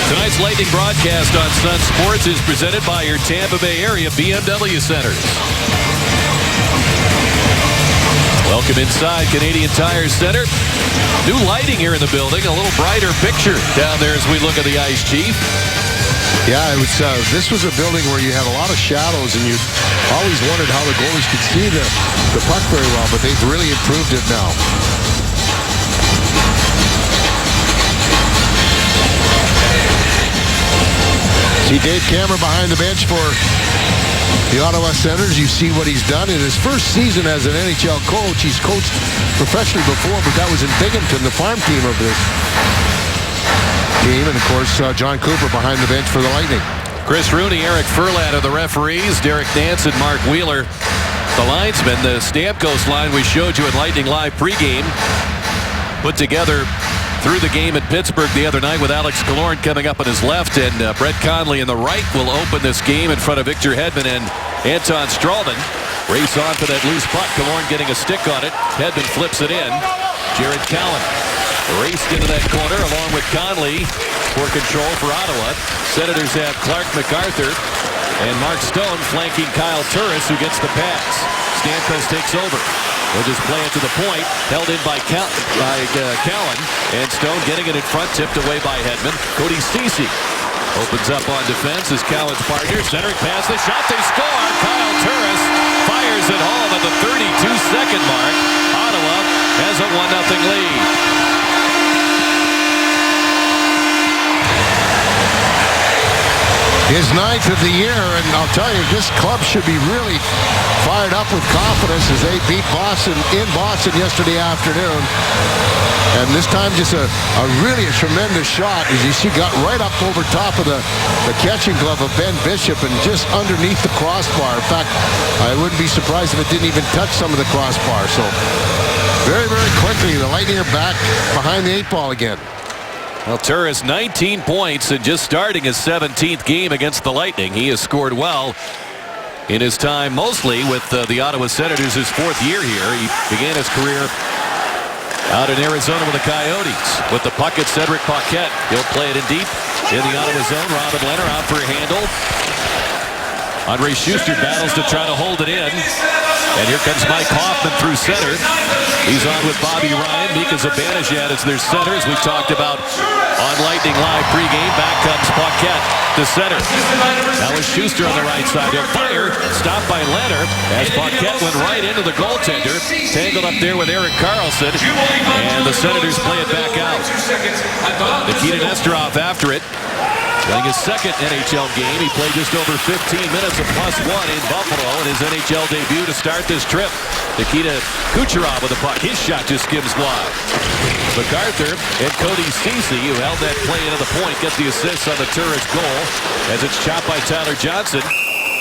Tonight's Lightning broadcast on Sun Sports is presented by your Tampa Bay area BMW centers. Welcome inside Canadian Tire Center. New lighting here in the building. A little brighter picture down there as we look at the ice, Chief. Yeah, it was. This was a building where you had a lot of shadows, and you always wondered how the goalies could see the puck very well, but they've really improved it now. See Dave Cameron behind the bench for the Ottawa Senators. You see what he's done in his first season as an NHL coach. He's coached professionally before, but that was in Binghamton, the farm team of this team. And, of course, John Cooper behind the bench for the Lightning. Chris Rooney, Eric Furlan are the referees. Derek Nansen, Mark Wheeler, the linesmen. The Stamkos line we showed you at Lightning Live pregame put together through the game at Pittsburgh the other night with Alex Killorn coming up on his left, and Brett Connolly in the right will open this game in front of Victor Hedman and Anton Strawman. Race on for that loose puck. Killorn getting a stick on it. Hedman flips it in. Jared Cowan raced into that corner along with Connolly for control for Ottawa. Senators have Clark MacArthur and Mark Stone flanking Kyle Turris, who gets the pass. Stamkos takes over. They'll just play it to the point. Held in by Cowan. And Stone getting it in front. Tipped away by Hedman. Cody Ceci opens up on defense as Cowan's partner. Centering pass. The shot. They score. Kyle Turris fires it home at the 32-second mark. Ottawa has a 1-0 lead. His 9th of the year, and I'll tell you, this club should be really fired up with confidence as they beat Boston in Boston yesterday afternoon. And this time just a really tremendous shot, as you see, got right up over top of the catching glove of Ben Bishop and just underneath the crossbar. In fact, I wouldn't be surprised if it didn't even touch some of the crossbar. So very, very quickly, the Lightning are back behind the 8 ball again. Well, Turris 19 points and just starting his 17th game against the Lightning. He has scored well in his time, mostly with the Ottawa Senators, his 4th year here. He began his career out in Arizona with the Coyotes. With the puck at Cedric Paquette. He'll play it in deep in the Ottawa zone. Robin Lehner out for a handle. Andre Schuster battles to try to hold it in. And here comes Mike Hoffman through center. He's on with Bobby Ryan. Mika Zibanejad is their center, as we talked about on Lightning Live pregame. Back comes Paquette to center. Now is Schuster on the right side. He'll fire. Stopped by Lehner as Paquette went right into the goaltender. Tangled up there with Erik Karlsson. And the Senators play it back out. Nikita Nesterov after it. Playing his 2nd NHL game. He played just over 15 minutes of +1 in Buffalo in his NHL debut to start this trip. Nikita Kucherov with the puck. His shot just skims wide. MacArthur and Cody Ceci, who held that play into the point, get the assist on the Turris goal as it's chopped by Tyler Johnson.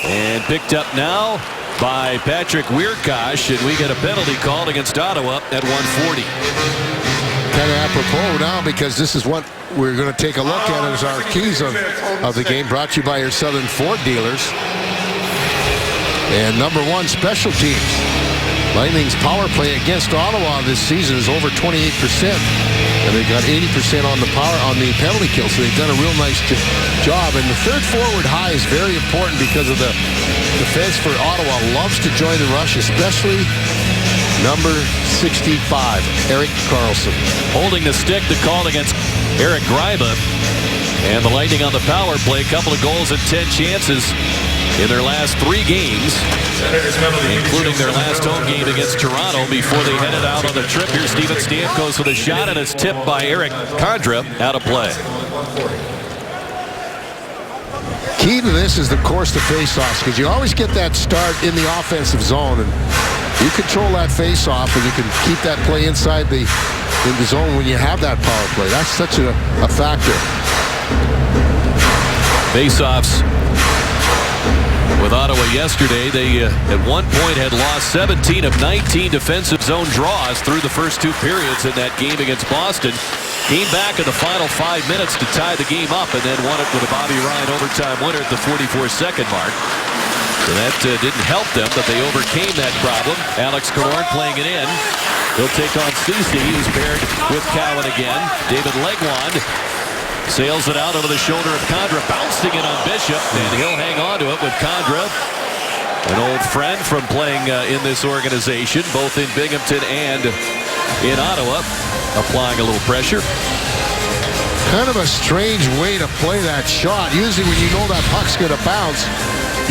And picked up now by Patrick Wierkosh, and we get a penalty called against Ottawa at 140. Kind of apropos now, because this is what we're going to take a look at as our keys of the game, brought to you by your Southern Ford dealers. And number 1, special teams. Lightning's power play against Ottawa this season is over 28%. And they've got 80% on the power on the penalty kill, so they've done a real nice job. And the third forward high is very important because of the defense for Ottawa loves to join the rush, especially number 65, Erik Karlsson. Holding the stick, the call against Eric Greiba. And the Lightning on the power play. A couple of goals and 10 chances in their last 3 games, including their last home game against Toronto before they headed out on the trip. Here's Steven Stamkos with a shot, and it's tipped by Eric Condra out of play. Key to this is, of course, the face-offs, because you always get that start in the offensive zone, and you control that face-off, and you can keep that play inside in the zone when you have that power play. That's such a factor. Face-offs with Ottawa yesterday. They at one point had lost 17 of 19 defensive zone draws through the first 2 periods in that game against Boston. Came back in the final 5 minutes to tie the game up, and then won it with a Bobby Ryan overtime winner at the 44-second mark. So that didn't help them, but they overcame that problem. Alex Killorn playing it in. He'll take on Ceci, who's paired with Cowan again. David Legwand Sails it out over the shoulder of Condra, bouncing it on Bishop, and he'll hang on to it with Condra. An old friend from playing in this organization, both in Binghamton and in Ottawa, applying a little pressure. Kind of a strange way to play that shot. Usually when you know that puck's going to bounce,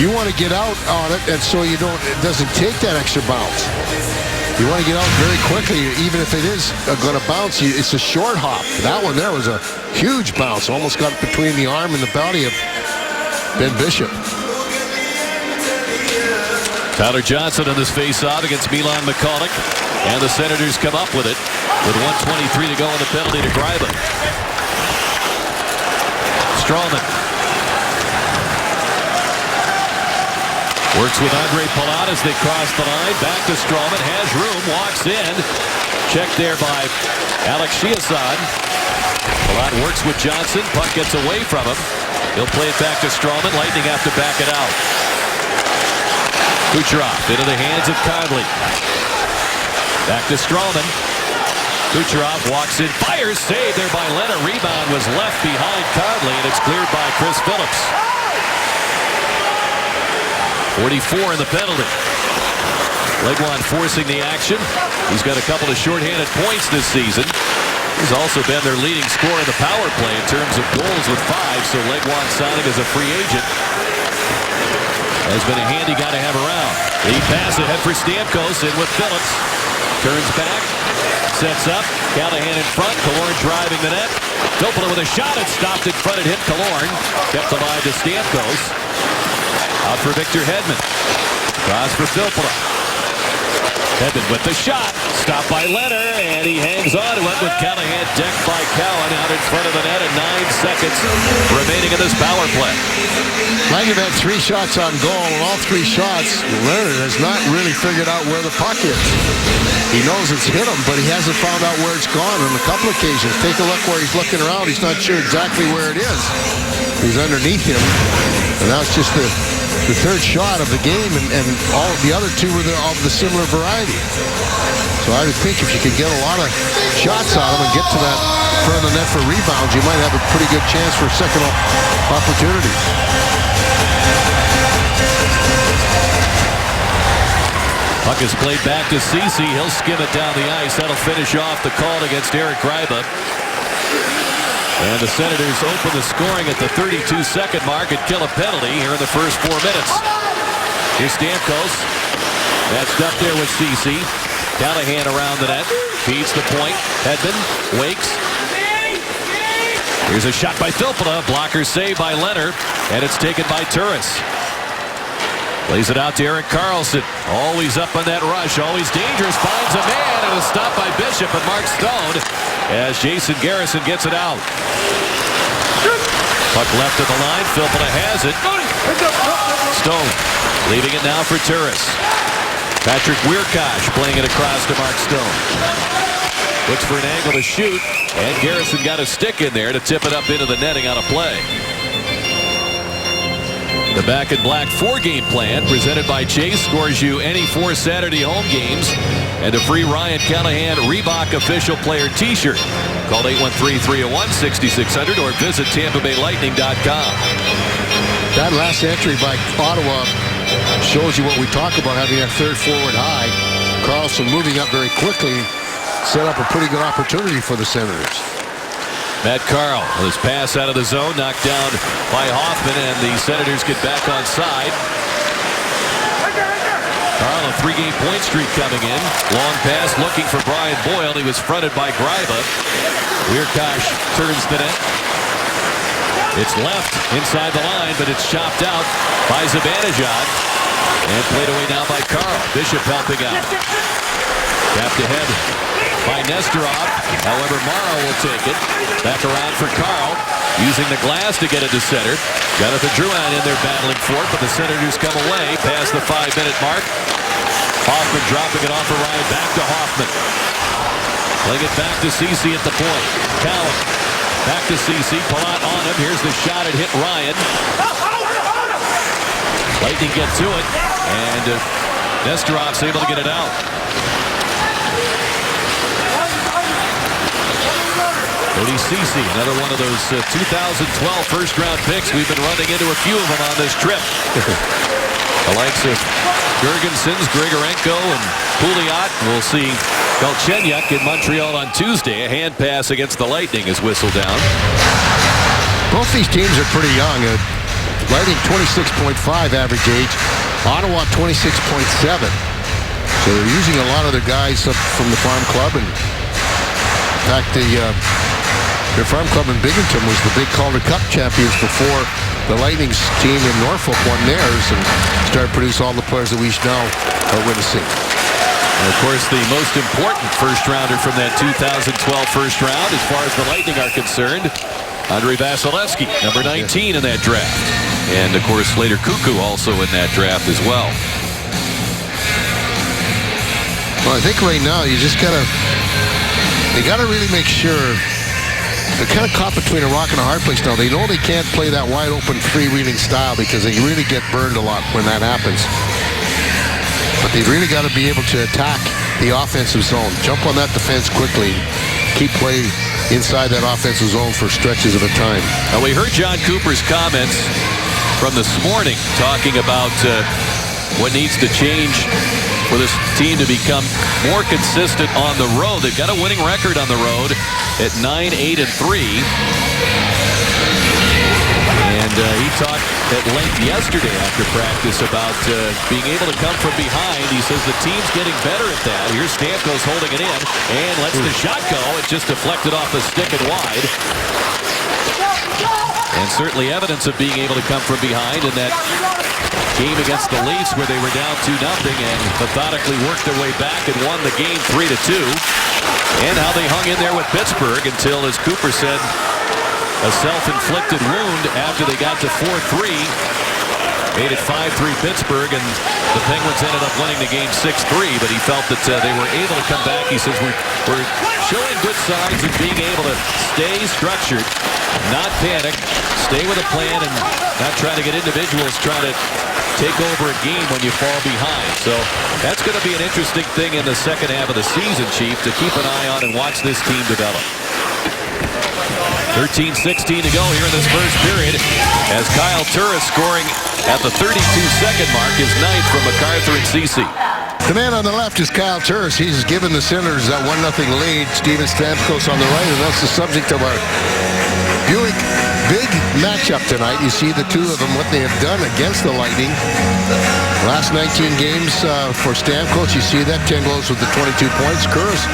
you want to get out on it, and so it doesn't take that extra bounce. You want to get out very quickly, even if it is going to bounce. It's a short hop. That one there was a huge bounce. Almost got between the arm and the belly of Ben Bishop. Tyler Johnson on this face-off against Milan Michalek. And the Senators come up with it with 1:23 to go on the penalty to Greiba. Strawman works with Andre Palat as they cross the line. Back to Strawman. Has room. Walks in. Checked there by Alex Chiasson. Palat works with Johnson. Puck gets away from him. He'll play it back to Strawman. Lightning have to back it out. Kucherov into the hands of Conley. Back to Strawman. Kucherov walks in, fires, saved there by Leonard. Rebound was left behind Conley, and it's cleared by Chris Phillips. 44 in the penalty. Legwand forcing the action. He's got a couple of shorthanded points this season. He's also been their leading scorer in the power play in terms of goals with 5, so Legwand signing as a free agent has been a handy guy to have around. Lead pass ahead for Stamkos, in with Phillips. Turns back, sets up, Callahan in front, Killorn driving the net. Filppula with a shot, and stopped in front of him. Killorn kept alive to Stamkos. Out for Victor Hedman. Cross for Filppula. Hedman with the shot, stopped by Leonard, and he hangs on to it with Callahan decked by Cowan out in front of the net, and 9 seconds remaining in this power play. Langdon had 3 shots on goal, and all 3 shots, Leonard has not really figured out where the puck is. He knows it's hit him, but he hasn't found out where it's gone on a couple occasions. Take a look where he's looking around. He's not sure exactly where it is. He's underneath him, and now it's just the 3rd shot of the game, and all the other 2 were of the similar variety. So I would think if you could get a lot of shots on him and get to that front of the net for rebounds, you might have a pretty good chance for second opportunities. Puck is played back to Ceci. He'll skim it down the ice. That'll finish off the call against Eric Greiba. And the Senators open the scoring at the 32-second mark and kill a penalty here in the first 4 minutes. Here's Stamkos. Matched up there with Ceci. Callahan around the net. Feeds the point. Hedman wakes. Here's a shot by Filppula. Blocker saved by Leonard. And it's taken by Turris. Plays it out to Erik Karlsson. Always up on that rush. Always dangerous. Finds a man. And a stop by Bishop and Mark Stone as Jason Garrison gets it out. Puck left of the line. Filppula has it. Stone leaving it now for Turris. Patrick Wierkosh playing it across to Mark Stone. Looks for an angle to shoot. And Garrison got a stick in there to tip it up into the netting on a play. The Back in Black 4-game plan presented by Chase scores you any 4 Saturday home games and a free Ryan Callahan Reebok official player t-shirt. Call 813-301-6600 or visit TampaBayLightning.com. That last entry by Ottawa shows you what we talk about, having that 3rd forward high. Karlsson moving up very quickly set up a pretty good opportunity for the Senators. Matt Carl with his pass out of the zone, knocked down by Hoffman, and the Senators get back on side. Carl, a 3-game point streak coming in. Long pass looking for Brian Boyle. He was fronted by Greiba. Wierkosh turns the net. It's left inside the line, but it's chopped out by Zibanejad. And played away now by Carl. Bishop helping out. Tapped ahead by Nesterov. However, Morrow will take it. Back around for Carl. Using the glass to get it to center. Jonathan Drouin in there battling for it, but the Senators come away past the 5-minute mark. Hoffman dropping it off for Ryan. Back to Hoffman. Playing it back to Ceci at the point. Cowan. Back to Ceci. Palat on him. Here's the shot. It hit Ryan. Lightning get to it. And Nesterov's able to get it out. Cody Ceci, another one of those 2012 first-round picks. We've been running into a few of them on this trip. The likes of Girgensons, Grigorenko, and Pouliot. We'll see Galchenyuk in Montreal on Tuesday. A hand pass against the Lightning is whistled down. Both these teams are pretty young. Lightning 26.5 average age. Ottawa 26.7. So they're using a lot of their guys up from the farm club. And in fact, their farm club in Binghamton was the big Calder Cup champions before the Lightning's team in Norfolk won theirs and started producing all the players that we now are witnessing. And of course, the most important first-rounder from that 2012 first round, as far as the Lightning are concerned, Andrei Vasilevsky, number 19 in that draft. And, of course, Slater Koekkoek also in that draft as well. Well, I think right now you just gotta really make sure. They're kind of caught between a rock and a hard place now. They know they can't play that wide-open, freewheeling style because they really get burned a lot when that happens. But they've really got to be able to attack the offensive zone, jump on that defense quickly, keep play inside that offensive zone for stretches of a time. Now, we heard John Cooper's comments from this morning talking about what needs to change for this team to become more consistent on the road. They've got a winning record on the road at 9-8-3. And he talked at length yesterday after practice about being able to come from behind. He says the team's getting better at that. Here's Stamkos holding it in and lets the shot go. It just deflected off the stick and wide. And certainly evidence of being able to come from behind in that game against the Leafs where they were down 2-0 and methodically worked their way back and won the game 3-2. And how they hung in there with Pittsburgh until, as Cooper said, a self-inflicted wound after they got to 4-3. Made it 5-3 Pittsburgh, and the Penguins ended up winning the game 6-3, but he felt that they were able to come back. He says, we're showing good signs of being able to stay structured, not panic, stay with a plan, and not try to get individuals trying to take over a game when you fall behind. So that's going to be an interesting thing in the second half of the season, Chief, to keep an eye on and watch this team develop. 13-16 to go here in this first period as Kyle Turris scoring at the 32-second mark, his ninth from MacArthur and Ceci. The man on the left is Kyle Turris. He's given the Senators that 1-0 lead. Steven Stamkos on the right, and that's the subject of our Buick big matchup tonight. You see the two of them, what they have done against the Lightning. Last 19 games for Stamkos, you see that, 10 goals with the 22 points. Turris,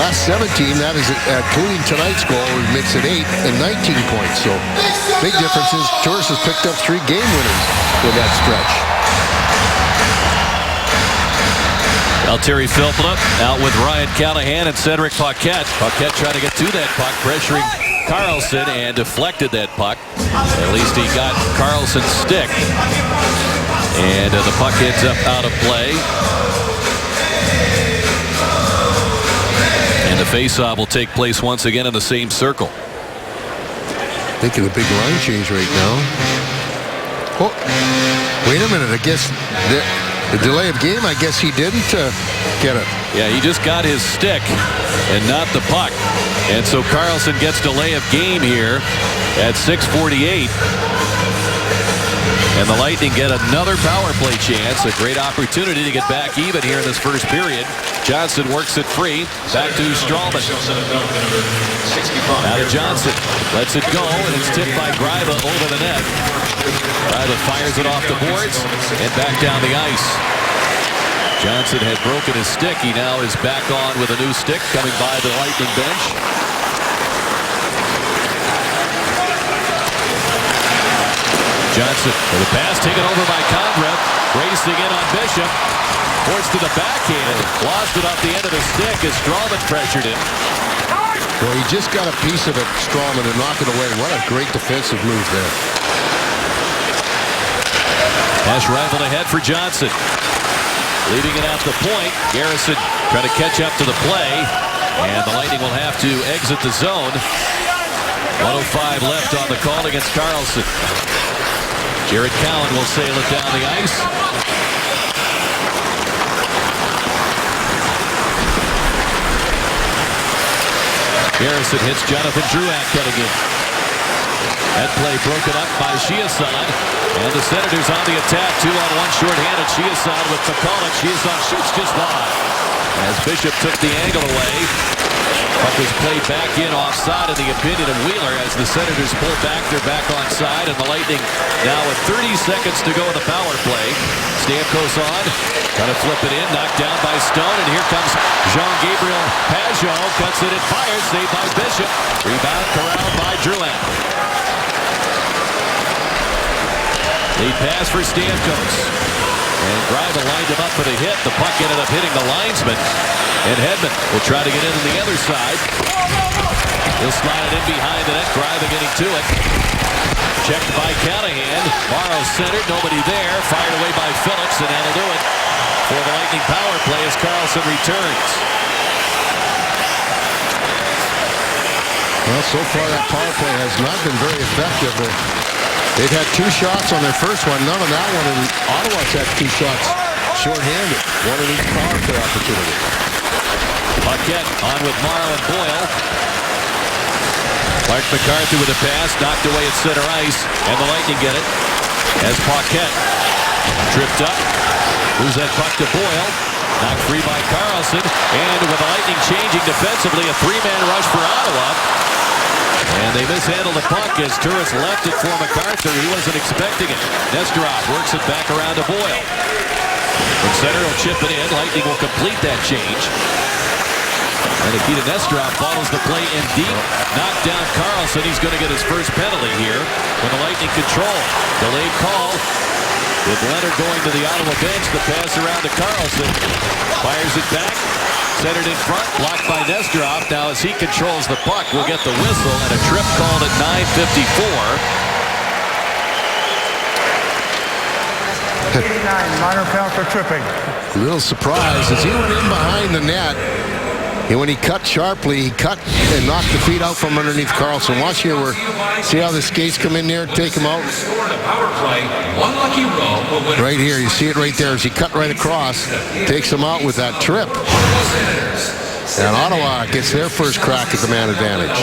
last 17, that is including tonight's goal, makes it 8 and 19 points. So big differences. Turris has picked up 3 game winners with that stretch. Valtteri Filppula out with Ryan Callahan and Cedric Paquette. Paquette trying to get to that puck, pressuring Karlsson, and deflected that puck. At least he got Karlsson's stick. And the puck ends up out of play. And the faceoff will take place once again in the same circle. Thinking a big line change right now. Oh, wait a minute. I guess the delay of game, I guess he didn't get it. Yeah, he just got his stick and not the puck. And so Karlsson gets delay of game here at 6:48. And the Lightning get another power play chance. A great opportunity to get back even here in this first period. Johnson works it free. Back to Stralman. Now to Johnson. Lets it go, and it's tipped by Greiva over the net. Greiva fires it off the boards and back down the ice. Johnson had broken his stick. He now is back on with a new stick coming by the Lightning bench. Johnson with a pass taken over by Condrep. Racing in on Bishop. Forced to the backhand. Lost it off the end of the stick as Stralman pressured him. Well, he just got a piece of it, Stralman, and knocked it away. What a great defensive move there. Pass rifled ahead for Johnson. Leaving it at the point. Garrison trying to catch up to the play. And the Lightning will have to exit the zone. 1:05 left on the call against Karlsson. Jared Cowan will sail it down the ice. Garrison hits Jonathan Drouin cutting in. That play broken up by Chiasson. And the Senators on the attack. 2-on-1 shorthanded. Chiasson with McCulloch. Chiasson shoots just wide. As Bishop took the angle away. Puck was played back in offside in the opinion of Wheeler as the Senators pull back. They're back onside, and the Lightning now with 30 seconds to go in the power play. Stamkos on. Got to flip it in. Knocked down by Stone, and here comes Jean-Gabriel Pageau. Cuts it and fires. Saved by Bishop. Rebound corralled by Drouin. Lead pass for Stamkos. And Greiva lined him up for the hit. The puck ended up hitting the linesman. And Hedman will try to get in on the other side. He'll slide it in behind the net. Greiva getting to it. Checked by Callahan. Morrow centered. Nobody there. Fired away by Phillips. And that'll do it for the Lightning power play as Karlsson returns. Well, so far that power play has not been very effective. They've had 2 shots on their first one. None on that one. And Ottawa's had 2 shots shorthanded. One in each power play opportunity. Paquette on with Morrow and Boyle. Clark McCarthy with a pass. Knocked away at center ice. And the Lightning get it. As Paquette tripped up. Moves that puck to Boyle. Knocked free by Karlsson. And with the Lightning changing defensively, a 3-man rush for Ottawa. And they mishandled the puck as Turris left it for MacArthur. He wasn't expecting it. Nesterov works it back around to Boyle. From center will chip it in. Lightning will complete that change. And Nikita Nesterov follows the play in deep. Knocked down Karlsson. He's going to get his first penalty here when the Lightning control. Delayed call. With Leonard going to the Ottawa bench. The pass around to Karlsson. Fires it back. Centered in front, blocked by Nesterov. Now as he controls the puck, we'll get the whistle and a trip called at 9:54. 89, minor penalty for tripping. A little surprised as he went in behind the net. And when he cut sharply, he cut and knocked the feet out from underneath Karlsson. Watch here, see how the skates come in there, take him out. Right here, you see it right there as he cut right across, takes him out with that trip. And Ottawa gets their first crack at the man advantage.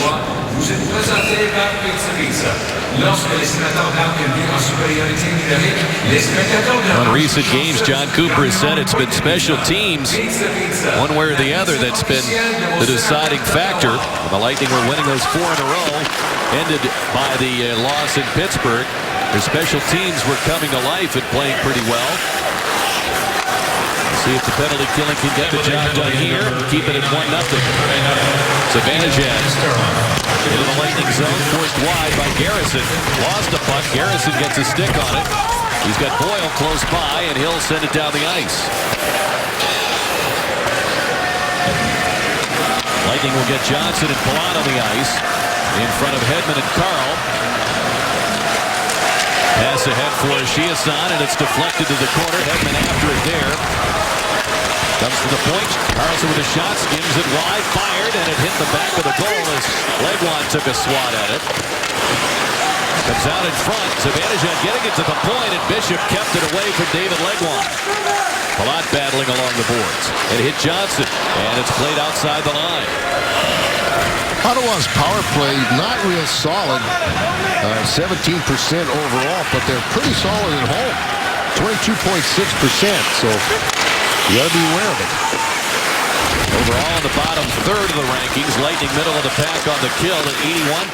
On recent games, John Cooper has said it's been special teams, one way or the other, that's been the deciding factor. The Lightning were winning those 4 in a row, ended by the loss in Pittsburgh. Their special teams were coming to life and playing pretty well. See if the penalty killing can get the job done here. Keep it at 1-0. Zibanejad into the Lightning zone, forced wide by Garrison. Lost the puck. Garrison gets a stick on it. He's got Boyle close by, and he'll send it down the ice. Lightning will get Johnson and Palat on the ice in front of Hedman and Carl. Pass ahead for Chiasson, and it's deflected to the corner. Hedman after it there. Comes to the point. Karlsson with a shot, skims it wide, fired, and it hit the back of the goal as Legwand took a swat at it. Comes out in front. Zibanejad getting it to the point, and Bishop kept it away from David Legwand. Palat battling along the boards. It hit Johnson, and it's played outside the line. Ottawa's power play not real solid. 17% overall, but they're pretty solid at home. 22.6%, so you got to be aware of it. Overall, in the bottom third of the rankings, Lightning middle of the pack on the kill at 81%.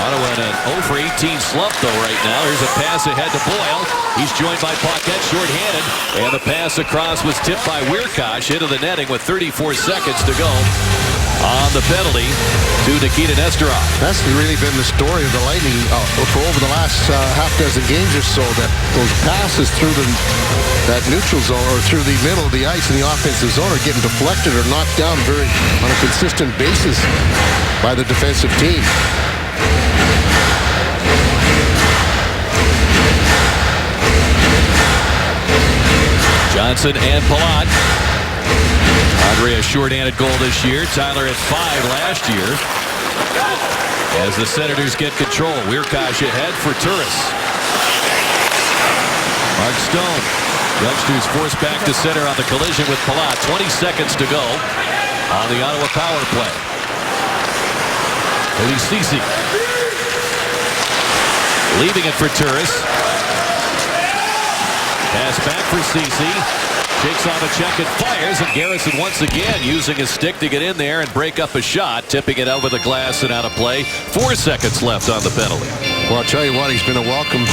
Ottawa in an 0 for 18 slump, though, right now. Here's a pass ahead to Boyle. He's joined by Paquette, shorthanded. And the pass across was tipped by Wiercioch into the netting with 34 seconds to go. On the penalty to Nikita Nesterov. That's really been the story of the Lightning for over the last half dozen games or so, that those passes through that neutral zone or through the middle of the ice in the offensive zone are getting deflected or knocked down on a consistent basis by the defensive team. Johnson and Palat. Andre a shorthanded goal this year. Tyler had 5 last year. As the Senators get control, Wiercioch ahead for Turris. Mark Stone. Youngsters forced back to center on the collision with Palat. 20 seconds to go on the Ottawa power play. Eddie Cece. Leaving it for Turris. Pass back for Cece. Shakes on a check and fires, and Garrison once again using his stick to get in there and break up a shot, tipping it over the glass and out of play. 4 seconds left on the penalty. Well, I'll tell you what, he's been a welcome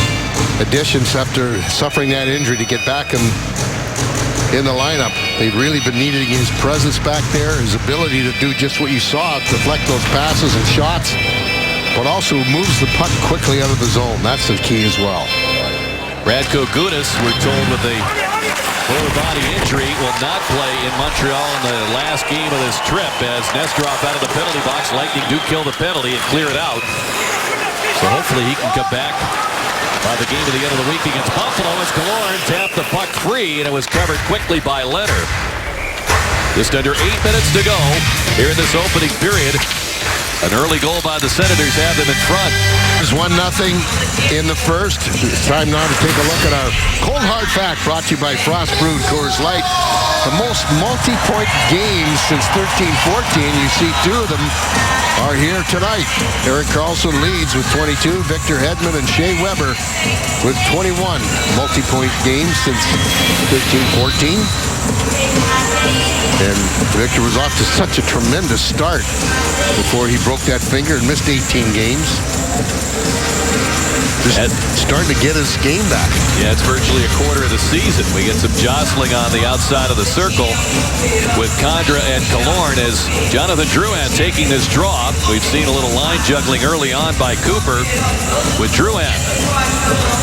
addition after suffering that injury to get back in the lineup. They've really been needing his presence back there, his ability to do just what you saw, deflect those passes and shots, but also moves the puck quickly out of the zone. That's the key as well. Radko Gudas, we're told, with a lower body injury, will not play in Montreal in the last game of this trip as Nesterov out of the penalty box. Lightning do kill the penalty and clear it out. So hopefully he can come back by the game of the end of the week against Buffalo as Killorn tapped the puck free, and it was covered quickly by Leonard. Just under 8 minutes to go here in this opening period. An early goal by the Senators have them in front. There's 1-0 in the first. It's time now to take a look at our cold hard fact brought to you by Frost Brewed Coors Light. The most multi-point games since 13-14. You see 2 of them are here tonight. Erik Karlsson leads with 22. Victor Hedman and Shea Weber with 21 multi-point games since 13-14. And Victor was off to such a tremendous start before he broke that finger and missed 18 games. Just starting to get his game back. Yeah, it's virtually a quarter of the season. We get some jostling on the outside of the circle with Condra and Killorn as Jonathan Drouin taking this draw. We've seen a little line juggling early on by Cooper with Drouin.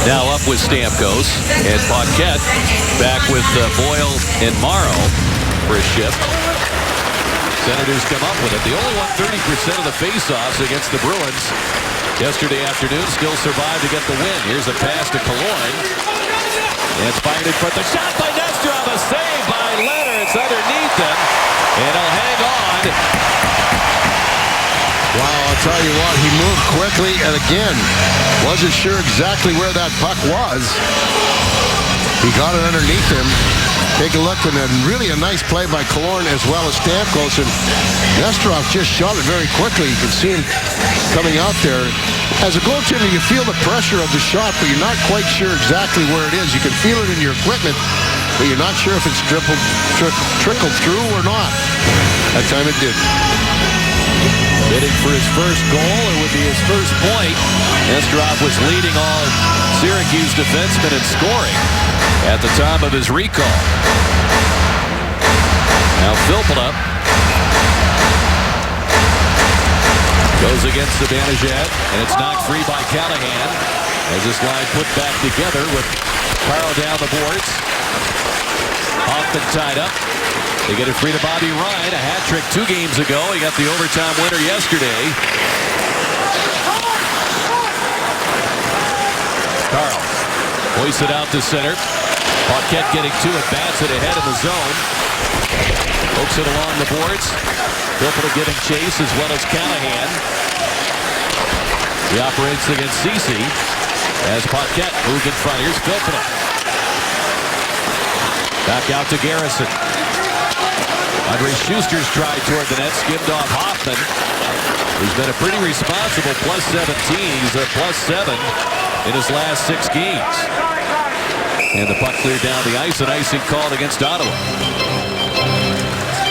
Now up with Stamkos and Paquette back with Boyle and Morrow for a shift. Senators come up with it. They only won 30% of the faceoffs against the Bruins yesterday afternoon. Still survived to get the win. Here's a pass to Killorn. And it's fired in front. The shot by Nesterov. A save by Leonard. It's underneath him. And he'll hang on. Wow, I'll tell you what, he moved quickly and again, wasn't sure exactly where that puck was. He got it underneath him. Take a look, and then really a nice play by Killorn as well as Stamkos. And Nesterov just shot it very quickly. You can see him coming out there. As a goaltender, you feel the pressure of the shot, but you're not quite sure exactly where it is. You can feel it in your equipment, but you're not sure if it's trickled through or not. That time it did. Bidding for his first goal. It would be his first point. Nesterov was leading all Syracuse defensemen in scoring at the time of his recall. Now Filppula goes against Zibanejad, and it's knocked free by Callahan as this line put back together with Carl down the boards. Hoffman tied up. They get it free to Bobby Ryan, a hat trick 2 games ago. He got the overtime winner yesterday. Carl hoists it out to center. Paquette getting to it, bats it ahead in the zone. Pokes it along the boards. Filppula giving chase as well as Callahan. He operates against Cece as Paquette moved in front. Here's Filppula. Back out to Garrison. Andre Schuster's try toward the net, skimmed off Hoffman, who's been a pretty responsible +17. He's a +7 in his last 6 games. And the puck cleared down the ice, and icing called against Ottawa.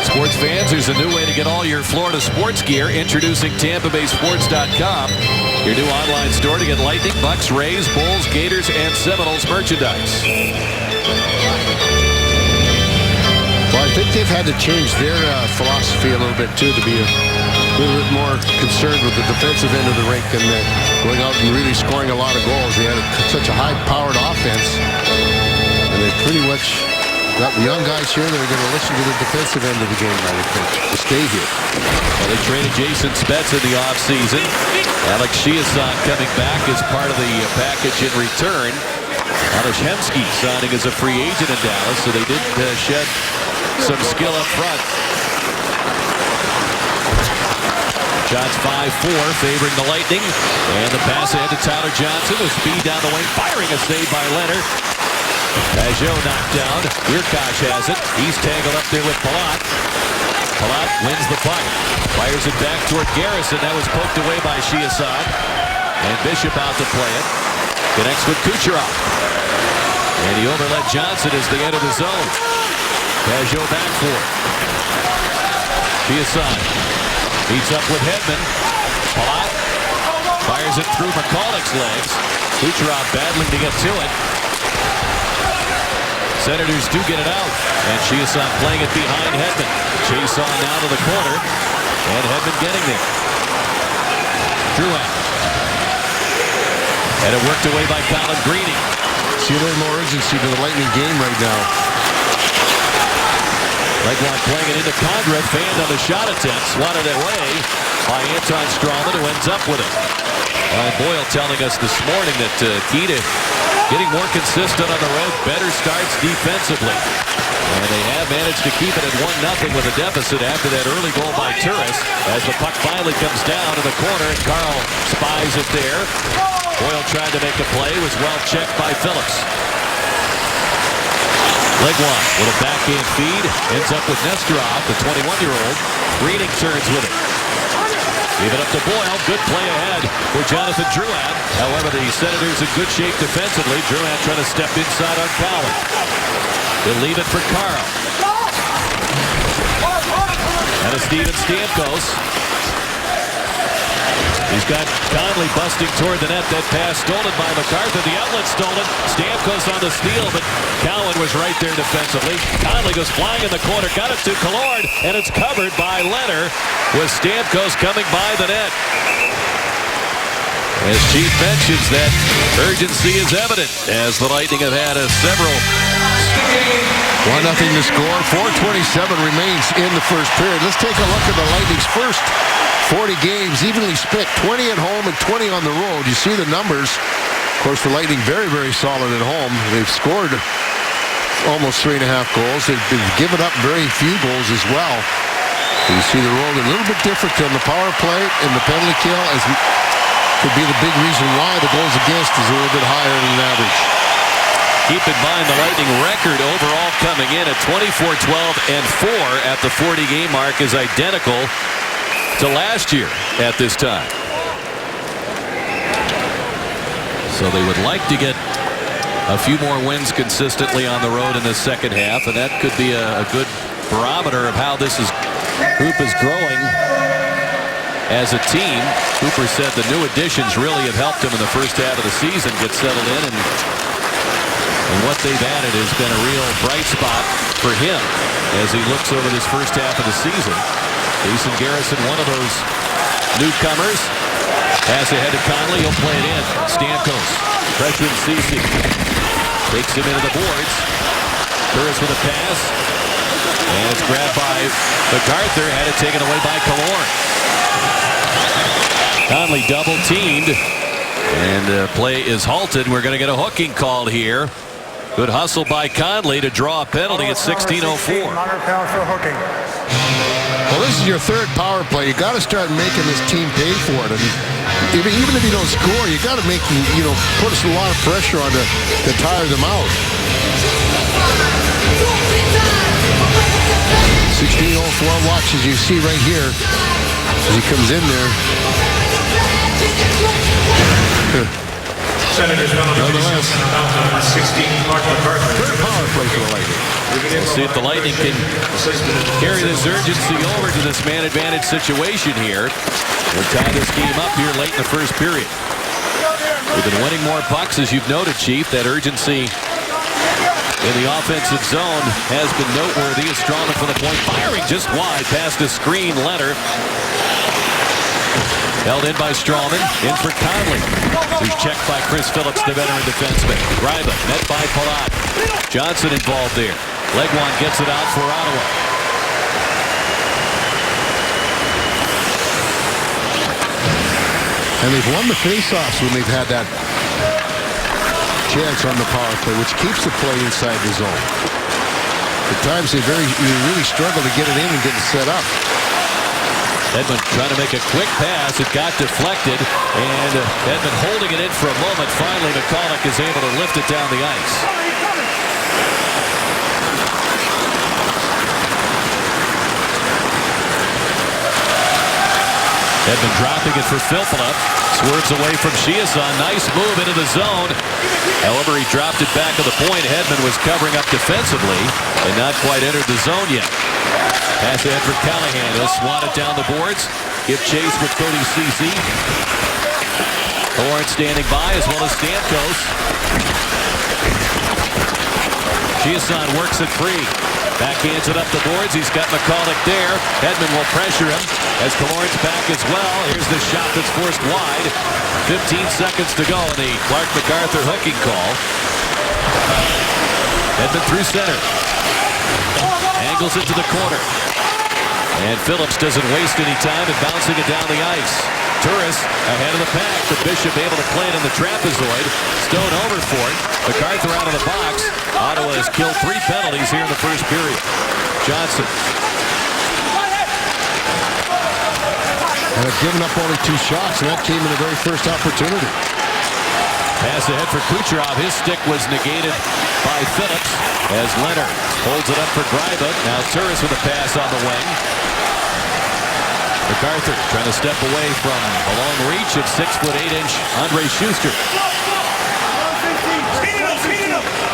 Sports fans, there's a new way to get all your Florida sports gear. Introducing TampaBaySports.com, your new online store to get Lightning, Bucks, Rays, Bulls, Gators, and Seminoles merchandise. Well, I think they've had to change their philosophy a little bit, too, to be a little bit more concerned with the defensive end of the rink and going out and really scoring a lot of goals. They had such a high-powered offense, and they pretty much got the young guys here that are going to listen to the defensive end of the game, I would think, to stay here. Well, they traded Jason Spezza in the offseason. Alex Chiasson coming back as part of the package in return. Alex Hemsky signing as a free agent in Dallas, so they did shed some skill up front. Shots 5-4 favoring the Lightning. And the pass ahead to Tyler Johnson with speed down the wing, firing a save by Leonard. Pajot knocked down. Wirkosh has it. He's tangled up there with Palat. Palat wins the puck. Fires it back toward Garrison. That was poked away by Chiasson. And Bishop out to play it. Connects with Kucherov. And he overlet Johnson as they enter the zone. Pajot back for it. Chiasson meets up with Hedman. Palat fires it through McCulloch's legs. Kucherov battling to get to it. Senators do get it out. And Chiasson playing it behind Hedman. Chase on now to the corner. And Hedman getting there. Drouin. And it worked away by Colin Greening. See a little more urgency to the Lightning game right now. Legwand playing it into Condra. Fanned on the shot attempt. Swatted away by Anton Strawman, who ends up with it. Boyle telling us this morning that key to getting more consistent on the road, better starts defensively. And they have managed to keep it at 1-0 with a deficit after that early goal by Turris. As the puck finally comes down to the corner, and Carl spies it there. Boyle tried to make a play, was well checked by Phillips. Legwand with a backhand feed, ends up with Nesterov, the 21-year-old. Greening turns with it. Leave it up to Boyle. Good play ahead for Jonathan Drouin. However, the Senators in good shape defensively. Drouin trying to step inside on Cowan. They'll leave it for Carl. And a Steven Stamkos. He's got Conley busting toward the net. That pass stolen by MacArthur. The outlet stolen. Stamkos on the steal, but Cowan was right there defensively. Conley goes flying in the corner. Got it to Killorn, and it's covered by Leonard with Stamkos coming by the net. As Chief mentions, that urgency is evident as the Lightning have had several. 1-0 to score. 4:27 remains in the first period. Let's take a look at the Lightning's first 40 games, evenly split, 20 at home and 20 on the road. You see the numbers. Of course, the Lightning very, very solid at home. They've scored almost 3.5 goals. They've been given up very few goals as well. You see the road a little bit different on the power play and the penalty kill, as could be the big reason why the goals against is a little bit higher than average. Keep in mind the Lightning record overall coming in at 24-12-4 at the 40-game mark is identical to last year at this time. So they would like to get a few more wins consistently on the road in the second half, and that could be a good barometer of how this group is growing as a team. Cooper said the new additions really have helped him in the first half of the season get settled in, and what they've added has been a real bright spot for him as he looks over this first half of the season. Jason Garrison, one of those newcomers. Pass ahead to Conley. He'll play it in. Stamkos. Pressure in Ceci. Takes him into the boards. Turris with a pass. And it's grabbed by MacArthur. Had it taken away by Killorn. Conley double teamed. And play is halted. We're going to get a hooking call here. Good hustle by Conley to draw a penalty at 16:04. Minor penalty for hooking. Well, this is your third power play. You got to start making this team pay for it. And even if you don't score, you got to make put a lot of pressure on to tire them out. 16:04. Watch as you see right here as he comes in there. Senators nonetheless, number 16, Mark MacArthur. Third power play for the Lightning. See if the Lightning can carry this urgency over to this man advantage situation here. We'll tie this game up here late in the first period. We've been winning more pucks, as you've noted, Chief. That urgency in the offensive zone has been noteworthy. As Strawman for the point, firing just wide past the screen. Leonard held in by Strawman, in for Conley, who's checked by Chris Phillips, the veteran defenseman. Greiba, met by Palat. Johnson involved there. Legwand gets it out for Ottawa. And they've won the faceoffs when they've had that chance on the power play, which keeps the play inside the zone. At times they really struggle to get it in and get it set up. Edmund trying to make a quick pass. It got deflected, and Edmund holding it in for a moment. Finally, McCulloch is able to lift it down the ice. Edmond dropping it for Filppula. Swerves away from Chiasson. Nice move into the zone. However, he dropped it back to the point. Hedman was covering up defensively and not quite entered the zone yet. Pass ahead for Callahan. He'll swat it down the boards. Give chase with Cody Ceci. Lawrence standing by as well as Stamkos. Chiasson works it free. Backhands it up the boards. He's got McCulloch there. Hedman will pressure him as Lawrence back as well. Here's the shot that's forced wide. 15 seconds to go in the Clark MacArthur hooking call. Hedman through center. Angles it to the corner. And Phillips doesn't waste any time in bouncing it down the ice. Turris ahead of the pack, but Bishop able to play it in the trapezoid. Stone over for it. MacArthur out of the box. Ottawa has killed 3 penalties here in the first period. Johnson. And have given up only 2 shots, and that came in the very first opportunity. Pass ahead for Kucherov. His stick was negated by Phillips as Leonard holds it up for Greiba. Now Turris with a pass on the wing. MacArthur trying to step away from a long reach of 6'8" Andre Schuster.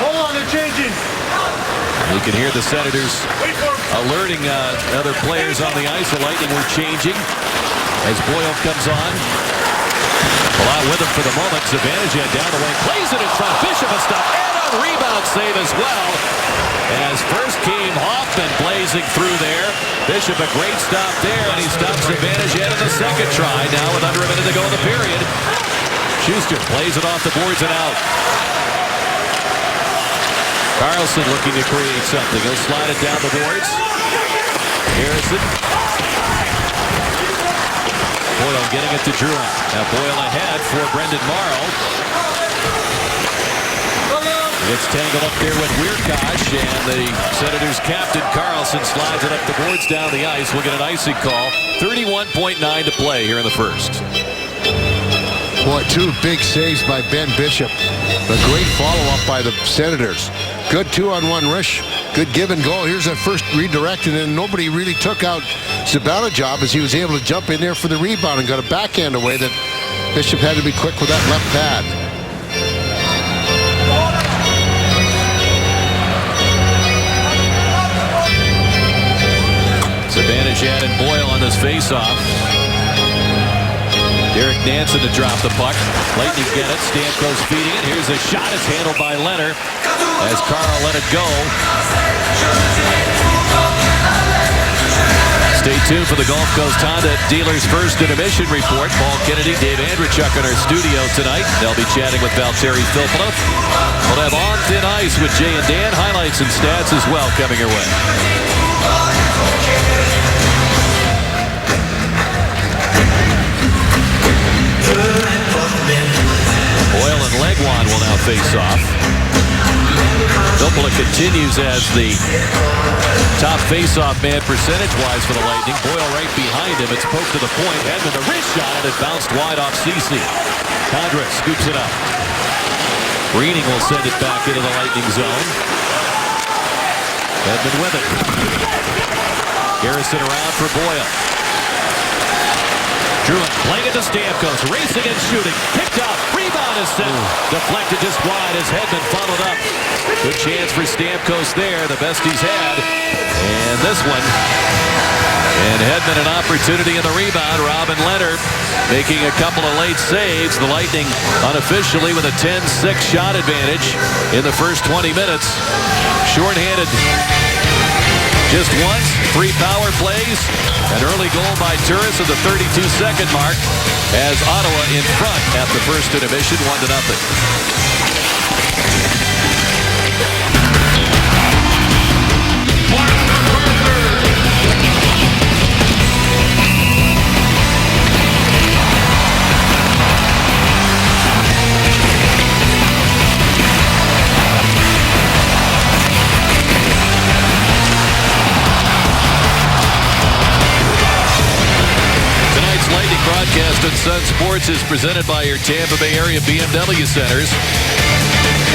Hold on, they're changing. You can hear the Senators alerting other players on the ice. The Lightning were changing as Boyle comes on. Well, out with him for the moment. Zibanejad down the wing, plays it in front. Bishop a stop and a rebound save as well. As first came Hoffman blazing through there. Bishop a great stop there, and he stops Zibanejad in the second try. Now with under a minute to go in the period. Schuster plays it off the boards and out. Carlson looking to create something. He'll slide it down the boards. Harrison. Boyle getting it to Drouin. Now Boyle ahead for Brendan Morrow. It's tangled up there with Weirkosh, and the Senators captain Carlson slides it up the boards down the ice. We'll get an icing call. 31.9 to play here in the first. Boy, 2 big saves by Ben Bishop. A great follow-up by the Senators. Good 2-on-1 rush. Good give and go. Here's that first redirected, and nobody really took out Zibanejad as he was able to jump in there for the rebound and got a backhand away that Bishop had to be quick with that left pad. Zibanejad and Boyle on this face-off. Derek Nansen to drop the puck. Lightning get it. Stamkos feeding it. Here's a shot. It's handled by Leonard as Carl let it go. Stay tuned for the Gulf Coast Honda Dealers First Intermission Report. Paul Kennedy, Dave Andrechuk in our studio tonight. They'll be chatting with Valtteri Filppula. We'll have On Thin Ice with Jay and Dan. Highlights and stats as well coming your way. Boyle and Legwand will now face off. Filppula continues as the top face-off man percentage-wise for the Lightning. Boyle right behind him. It's poked to the point. Hedman the wrist shot, and it bounced wide off Ceci. Condra scoops it up. Greening will send it back into the Lightning zone. Hedman with it. Garrison around for Boyle. Drouin playing it to Stamkos, racing and shooting, picked up, rebound is set, deflected just wide as Hedman followed up. Good chance for Stamkos there, the best he's had, and this one. And Hedman an opportunity in the rebound. Robin Leonard making a couple of late saves. The Lightning unofficially with a 10-6 shot advantage in the first 20 minutes. Shorthanded just once, 3 power plays, an early goal by Turris at the 32-second mark as Ottawa in front at the first intermission, 1-0. Broadcast on Sun Sports is presented by your Tampa Bay area BMW centers.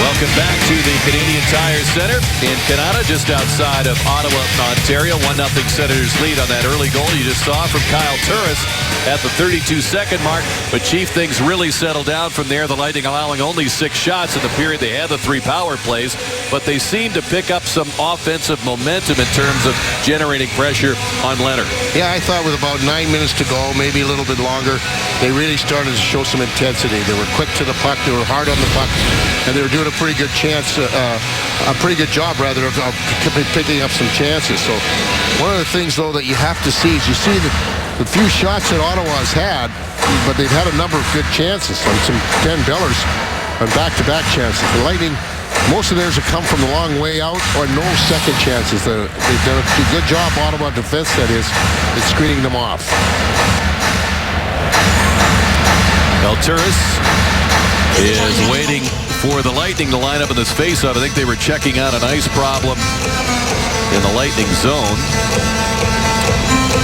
Welcome back to the Canadian Tire Center in Canada, just outside of Ottawa, Ontario. 1-0 Senators lead on that early goal you just saw from Kyle Turris at the 32-second mark. But Chief, things really settled down from there. The Lightning allowing only 6 shots in the period. They had the 3 power plays, but they seemed to pick up some offensive momentum in terms of generating pressure on Leonard. Yeah, I thought with about 9 minutes to go, maybe a little bit longer, they really started to show some intensity. They were quick to the puck. They were hard on the puck, and they were doing a pretty good job rather of picking up some chances. So one of the things though that you have to see is you see the few shots that Ottawa's had, but they've had a number of good chances and some 10 bellers on back-to-back chances. The Lightning, most of theirs have come from the long way out or no second chances. They've done a good job, Ottawa defense that is, at screening them off. Turris is waiting for the Lightning to line up in this face-off. I think they were checking out an ice problem in the Lightning zone.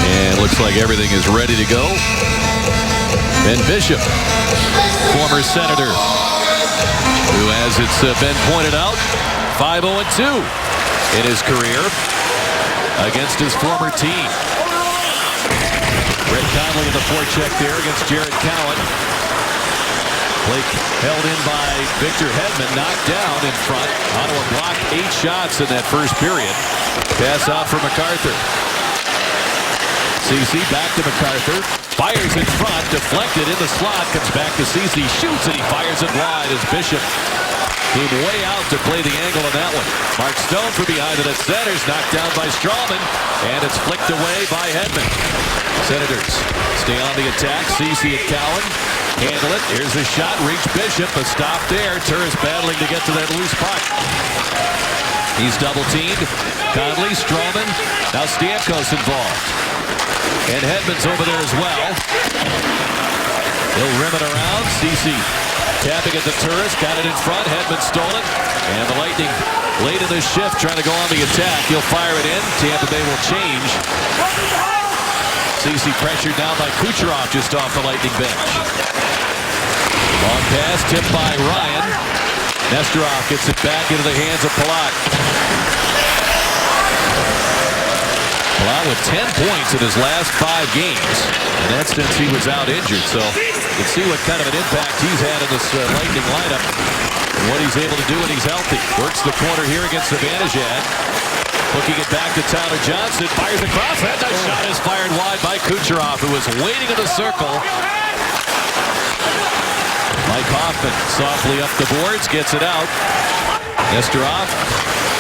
And looks like everything is ready to go. Ben Bishop, former Senator, who, as it's been pointed out, 5-0-2 in his career against his former team. Brett Connolly in the forecheck there against Jared Cowan. Blake held in by Victor Hedman, knocked down in front. Ottawa blocked 8 shots in that first period. Pass out for MacArthur. Ceci back to MacArthur. Fires in front, deflected in the slot, comes back to Ceci, shoots, and he fires it wide as Bishop came way out to play the angle on that one. Mark Stone from behind it at centers, knocked down by Strawman, and it's flicked away by Hedman. Senators stay on the attack. Ceci and Cowan handle it. Here's a shot, reach Bishop, a stop there. Turris battling to get to that loose puck. He's double-teamed. Conley, Strawman, now Stamkos involved. And Hedman's over there as well. He'll rim it around. Ceci tapping at the Turris, got it in front. Hedman stole it. And the Lightning late in the shift trying to go on the attack. He'll fire it in. Tampa Bay will change. Ceci pressured down by Kucherov just off the Lightning bench. Long pass tipped by Ryan. Nesterov gets it back into the hands of Palat. Palat with 10 points in his last 5 games. And that's since he was out injured. So you can see what kind of an impact he's had in this Lightning lineup and what he's able to do when he's healthy. Works the corner here against Zibanejad. Hooking it back to Tyler Johnson. Fires across. That shot is fired wide by Kucherov, who was waiting in the circle. Mike Hoffman softly up the boards. Gets it out. Nesterov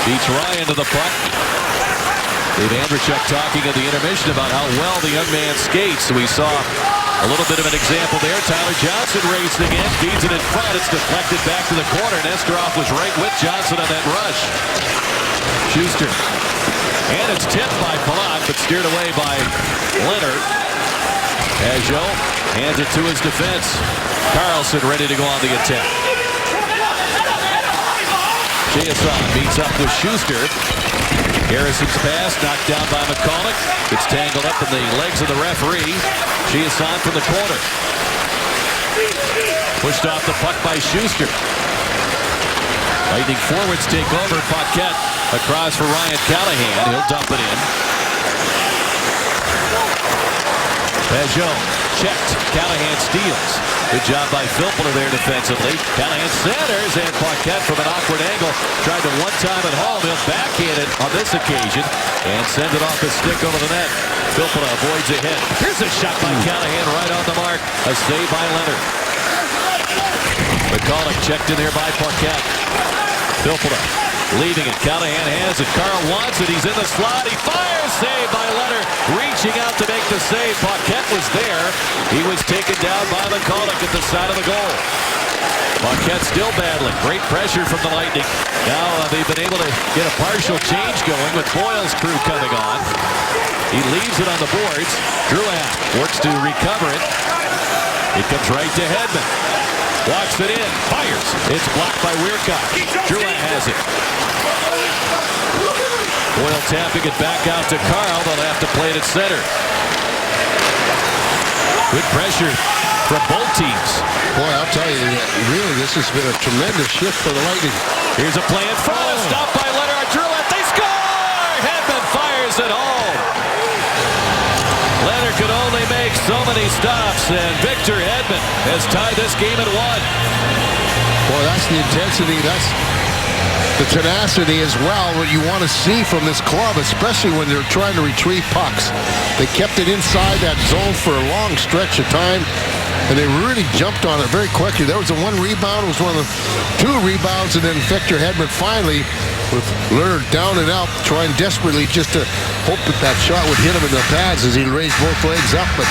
beats Ryan to the puck. Dave Andreychuk talking at the intermission about how well the young man skates. We saw a little bit of an example there. Tyler Johnson raised again. Feeds it in front. It's deflected back to the corner. Nesterov was right with Johnson on that rush. Schuster. And it's tipped by Palat, but steered away by Leonard. Pajot hands it to his defense. Carlson ready to go on the attack. Chiasson beats up with Schuster. Harrison's pass knocked down by McCulloch. It's tangled up in the legs of the referee. Chiasson from the corner. Pushed off the puck by Schuster. Lightning forwards take over. Paquette across for Ryan Callahan. He'll dump it in. Pajot checked. Callahan steals. Good job by Filppula there defensively. Callahan centers, and Paquette from an awkward angle tried to one-time at home. He'll backhand it on this occasion and send it off the stick over the net. Filppula avoids a hit. Here's a shot by Callahan right on the mark. A save by Leonard. McCulloch checked in there by Paquette. Filppula leaving it. Callahan has it. Carl wants it. He's in the slot. He fires. Save by Leonard. Reaching out to make the save. Paquette was there. He was taken down by McCulloch at the side of the goal. Paquette still battling. Great pressure from the Lightning. Now they've been able to get a partial change going with Boyle's crew coming on. He leaves it on the boards. Drouin works to recover it. It comes right to Hedman. Walks it in. Fires. It's blocked by Weirkock. Drouin has it. Boyle tapping it back out to Carl. They'll have to play it at center. Good pressure from both teams. Boy, I'll tell you, really, this has been a tremendous shift for the Lightning. Here's a play in front. Stopped by Leonard Archuleta. They score! Hedman fires it home. Leonard could only make so many stops, and Victor Hedman has tied this game at 1. Boy, that's the intensity. That's the tenacity as well, what you want to see from this club, especially when they're trying to retrieve pucks. They kept it inside that zone for a long stretch of time, and they really jumped on it very quickly. There was a 1 rebound. It was one of the 2 rebounds, and then Victor Hedman finally, with Leonard down and out, trying desperately just to hope that that shot would hit him in the pads as he raised both legs up. But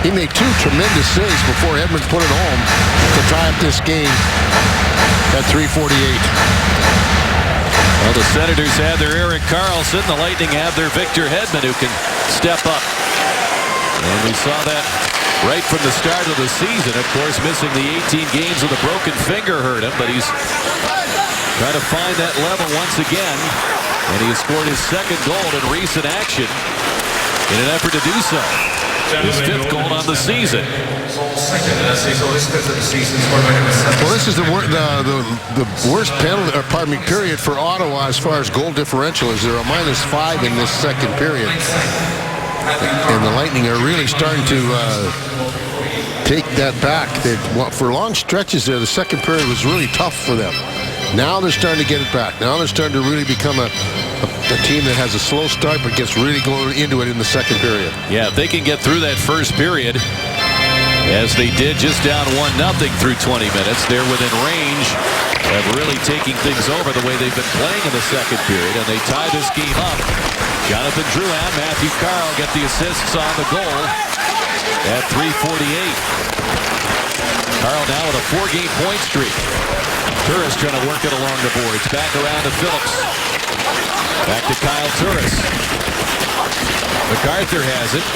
he made 2 tremendous saves before Hedman put it home to tie up this game at 3:48. Well, the Senators have their Erik Karlsson. The Lightning have their Victor Hedman, who can step up. And we saw that right from the start of the season. Of course, missing the 18 games with a broken finger hurt him, but he's trying to find that level once again. And he has scored his 2nd goal in recent action in an effort to do so. His 5th goal on the season. Well, this is the worst penalty, or pardon me, period for Ottawa as far as goal differential. Is they're a -5 in this 2nd period, and the Lightning are really starting to take that back. For long stretches there, the 2nd period was really tough for them. Now they're starting to get it back. Now they're starting to really become a team that has a slow start but gets really going into it in the 2nd period. Yeah, if they can get through that 1st period, as they did, just down 1-0 through 20 minutes, they're within range of really taking things over the way they've been playing in the 2nd period, and they tie this game up. Jonathan Drouin, Matthew Carl get the assists on the goal at 3:48. Carl now with a 4-game point streak. Turris trying to work it along the boards. Back around to Phillips. Back to Kyle Turris. MacArthur has it.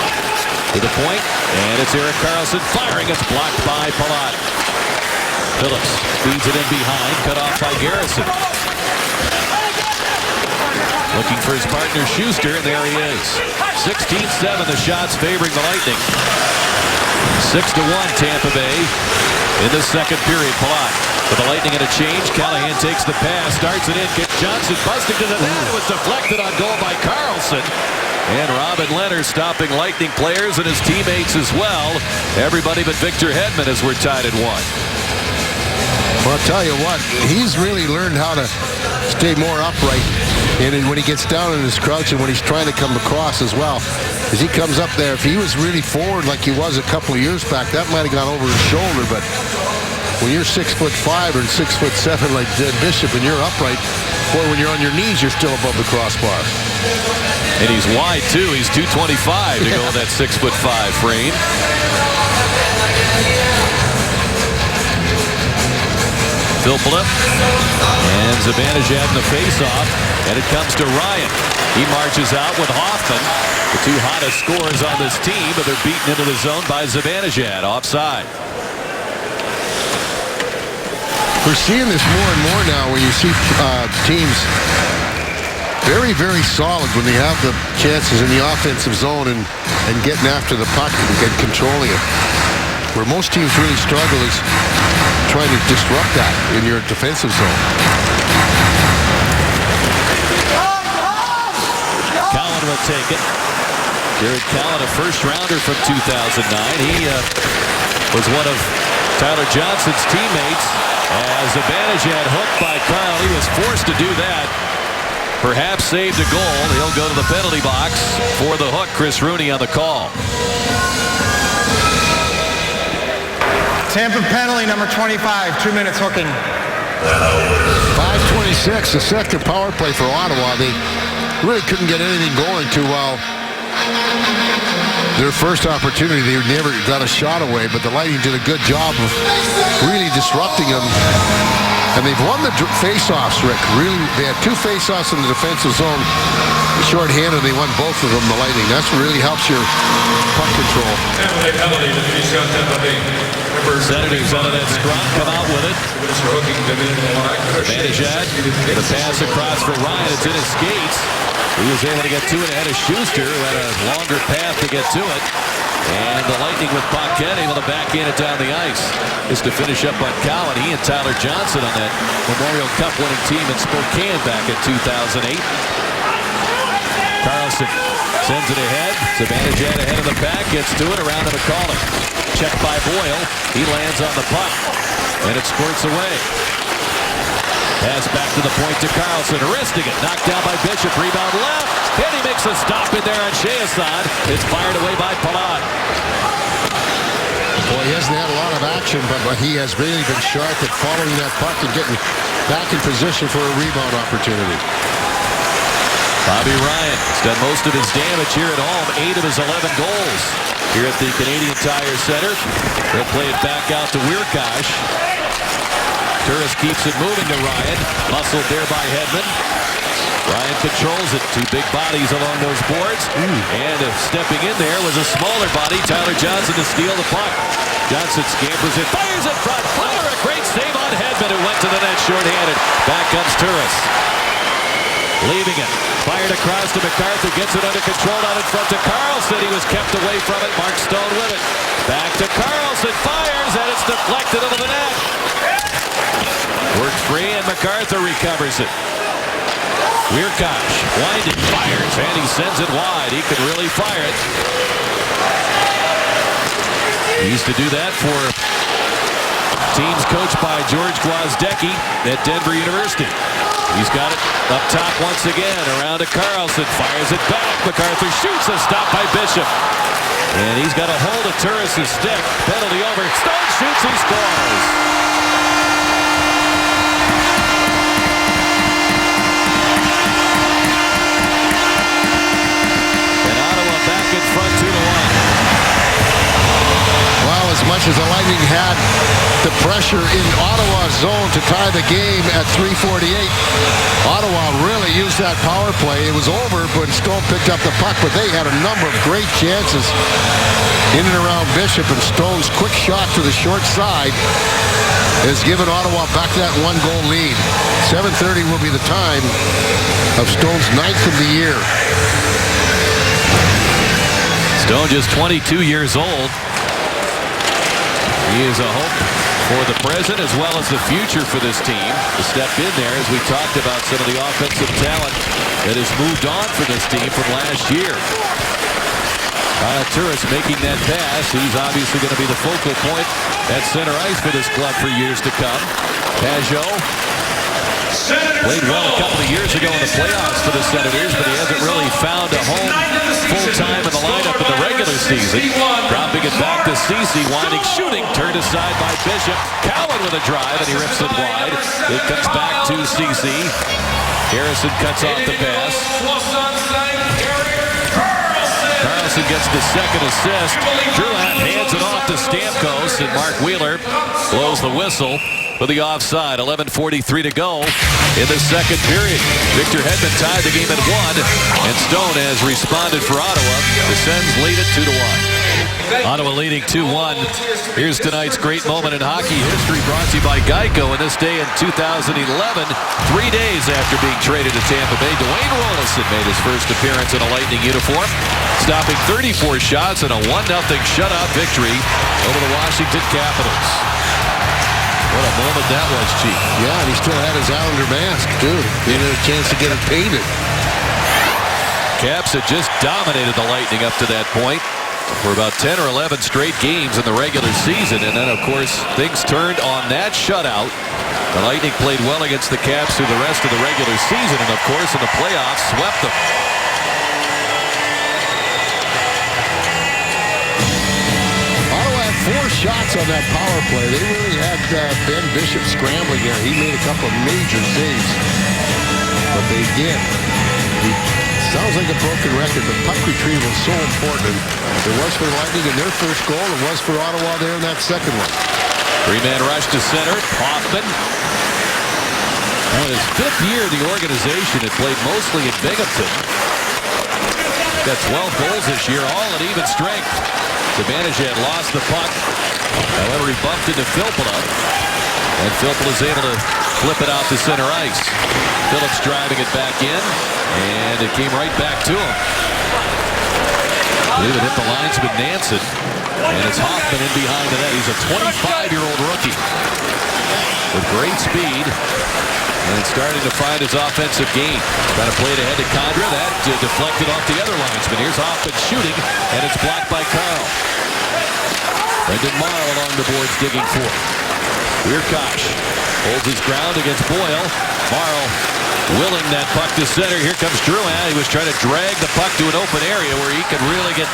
To the point, and it's Erik Karlsson firing. It's blocked by Palat. Phillips feeds it in behind, cut off by Garrison. Looking for his partner Schuster, and there he is. 16-7, the shots favoring the Lightning. 6-1 Tampa Bay in the 2nd period. Palat with the Lightning in a change. Callahan takes the pass, starts it in. Johnson busting to the net. It was deflected on goal by Karlsson. And Robin Leonard stopping Lightning players and his teammates as well. Everybody but Victor Hedman as we're tied at 1. Well, I'll tell you what, he's really learned how to stay more upright. And when he gets down in his crouch and when he's trying to come across as well, as he comes up there, if he was really forward like he was a couple of years back, that might have gone over his shoulder. But when you're 6'5" or 6'7" like Jed Bishop and you're upright, boy, when you're on your knees, you're still above the crossbar. And he's wide, too. He's 225 to go with that 6'5" frame. Filppula and Zibanejad in the faceoff, and it comes to Ryan. He marches out with Hoffman, the 2 hottest scorers on this team, but they're beaten into the zone by Zibanejad, offside. We're seeing this more and more now when you see teams very, very solid when they have the chances in the offensive zone and getting after the puck and controlling it. Where most teams really struggle is trying to disrupt that in your defensive zone. Cowan will take it. Jared Cowan, a first-rounder from 2009. He was one of Tyler Johnson's teammates. As Zibanejad hooked by Kyle, he was forced to do that. Perhaps saved a goal. He'll go to the penalty box for the hook. Chris Rooney on the call. Tampa penalty number 25, 2 minutes hooking. 5:26, the 2nd power play for Ottawa. They really couldn't get anything going too well. Their first opportunity, they never got a shot away, but the Lightning did a good job of really disrupting them. And they've won the face-offs, Rick. Really, they had 2 face-offs in the defensive zone. Short-handed, they won both of them, the Lightning. That's what really helps your puck control. Senators out of that scrum, come out with it. Zibanejad, the pass across for Ryan. It's in his skates. He was able to get to it ahead of Schuster, who had a longer path to get to it. And the Lightning with Paquette able to backhand it down the ice. Is to finish up on Cowan. He and Tyler Johnson on that Memorial Cup winning team in Spokane back in 2008. Carlson sends it ahead. Zibanejad ahead of the pack. Gets to it around to McCauley. Checked by Boyle. He lands on the puck. And it squirts away. Pass back to the point to Carlson. Wristing it. Knocked down by Bishop. Rebound left. And he makes a stop in there on Chiasson. It's fired away by Palat. Boy, he hasn't had a lot of action, but he has really been sharp at following that puck and getting back in position for a rebound opportunity. Bobby Ryan has done most of his damage here at home. 8 of his 11 goals here at the Canadian Tire Center. They'll play it back out to Wierkosh. Turris keeps it moving to Ryan. Muscled there by Hedman. Ryan controls it. 2 big bodies along those boards. And stepping in there was a smaller body, Tyler Johnson, to steal the puck. Johnson scampers it, fires in front. Fowler, a great save on Hedman, who went to the net shorthanded. Back comes Turris. Leaving it. Fired across to MacArthur. Gets it under control out in front to Carlson. He was kept away from it. Mark Stone with it. Back to Carlson. Fires, and it's deflected over the net. Worked free, and MacArthur recovers it. Wierkosh winding, fires, and he sends it wide. He can really fire it. He used to do that for teams coached by George Gwozdecky at Denver University. He's got it up top once again, around to Carlson, fires it back. MacArthur shoots, a stop by Bishop. And he's got a hold of Turris' stick. Penalty over. Stone shoots, he scores. In front 2-1. Well, as much as the Lightning had the pressure in Ottawa's zone to tie the game at 3:48, Ottawa really used that power play. It was over when Stone picked up the puck, but they had a number of great chances in and around Bishop, and Stone's quick shot to the short side has given Ottawa back that 1-goal lead. 7:30 will be the time of Stone's 9th of the year. Stone just 22 years old. He is a hope for the present as well as the future for this team. To step in there as we talked about some of the offensive talent that has moved on for this team from last year. Kyle Turris making that pass. He's obviously going to be the focal point at center ice for this club for years to come. Pajot played well a couple of years ago in the playoffs for the Senators, but he hasn't really found a home full-time in the lineup in the regular season. Dropping it back to Ceci, winding, shooting, turned aside by Bishop. Cowan with a drive, and he rips it wide. It comes back to Ceci. Harrison cuts off the pass. Carlson gets the second assist. Drouin hands it off to Stamkos, and Mark Wheeler blows the whistle for the offside. 11:43 to go in the second period. Victor Hedman tied the game at 1, and Stone has responded for Ottawa. The Sens lead it 2-1. Ottawa leading 2-1. Here's tonight's great moment in hockey history, brought to you by Geico. And this day in 2011, 3 days after being traded to Tampa Bay, Dwayne Rollison made his first appearance in a Lightning uniform, stopping 34 shots in a 1-0 shutout victory over the Washington Capitals. What a moment that was, Chief. Yeah, and he still had his Islander mask, too. He had a chance to get it painted. Caps had just dominated the Lightning up to that point for about 10 or 11 straight games in the regular season. And then, of course, things turned on that shutout. The Lightning played well against the Caps through the rest of the regular season. And, of course, in the playoffs, swept them. Ottawa had 4 shots on that power play. They really had Ben Bishop scrambling there. He made a couple of major saves. But they again, sounds like a broken record, but puck retrieval is so important. It was for Lightning in their first goal. It was for Ottawa there in that second one. 3-man rush to center. Hoffman. Now in his 5th year in the organization, had played mostly in Binghamton. Got 12 goals this year, all at even strength. Zibanejad lost the puck. However, he bumped into Filppula. And Filppula is able to flip it out to center ice. Phillips driving it back in. And it came right back to him. believe it hit the linesman Nansen. And it's Hoffman in behind the net. He's a 25-year-old rookie with great speed and starting to find his offensive game. Got to play it ahead to Condra. That deflected off the other linesman. Here's Hoffman shooting, and it's blocked by Carl. Brendan Morrow along the boards digging for it. Wierkosh holds his ground against Boyle. Morrow willing that puck to center. Here comes Drouin. He was trying to drag the puck to an open area where he could really get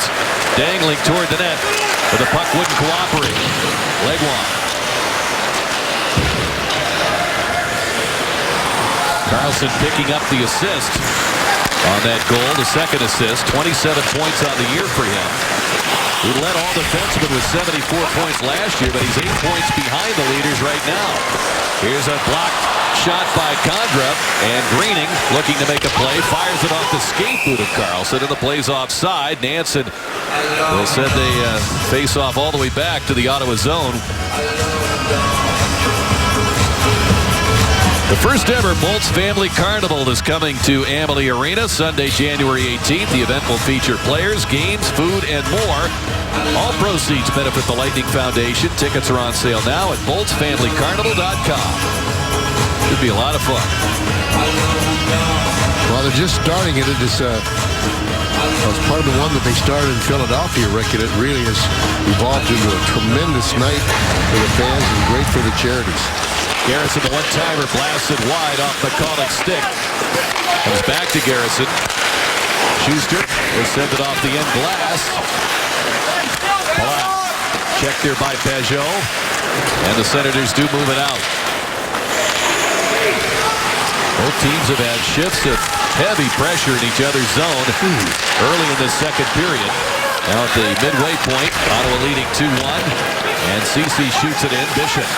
dangling toward the net, but the puck wouldn't cooperate. Legwand. Carlson picking up the assist on that goal, the second assist. 27 points on the year for him. He led all defensemen with 74 points last year, but he's 8 points behind the leaders right now. Here's a blocked shot by Condra, and Greening looking to make a play, fires it off the skate boot of Carlson, and the play's offside. Nansen will send a face off all the way back to the Ottawa zone. The first ever Bolts Family Carnival is coming to Amalie Arena Sunday, January 18th. The event will feature players, games, food, and more. All proceeds benefit the Lightning Foundation. Tickets are on sale now at boltsfamilycarnival.com. Should be a lot of fun. Well, they're just starting it. It is was part of the one that they started in Philadelphia, Rick, and it really has evolved into a tremendous night for the fans and great for the charities. Garrison, the one-timer, blasted wide off the McCulloch stick. Comes back to Garrison. Schuster will send it off the end glass. Palat checked there by Peugeot. And the Senators do move it out. Both teams have had shifts of heavy pressure in each other's zone early in this second period. Now at the midway point, Ottawa leading 2-1. And Ceci shoots it in. Bishop.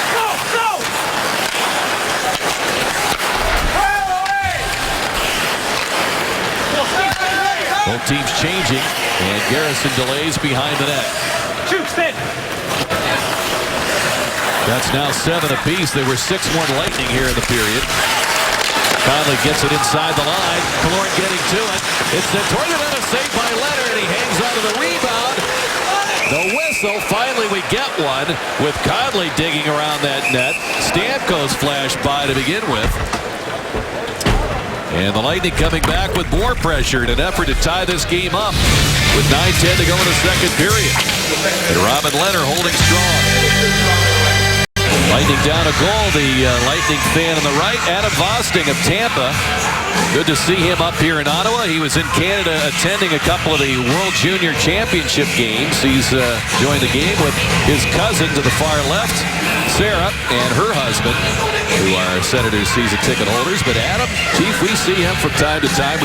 Both teams changing, and Garrison delays behind the net. That's now 7 apiece. They were 6-1 Lightning here in the period. Conley gets it inside the line. Killorn getting to it. It's the Tortorella save by Leonard, and he hangs out of the rebound. The whistle. Finally, we get one with Conley digging around that net. Stamkos flashed by to begin with. And the Lightning coming back with more pressure in an effort to tie this game up with 9:10 to go in the second period. And Robin Leonard holding strong. Lightning down a goal. The Lightning fan on the right, Adam Vosting of Tampa. Good to see him up here in Ottawa. He was in Canada attending a couple of the World Junior Championship games. He's joined the game with his cousin to the far left, Sarah, and her husband, who are Senators season ticket holders. But Adam, Chief, we see him from time to time.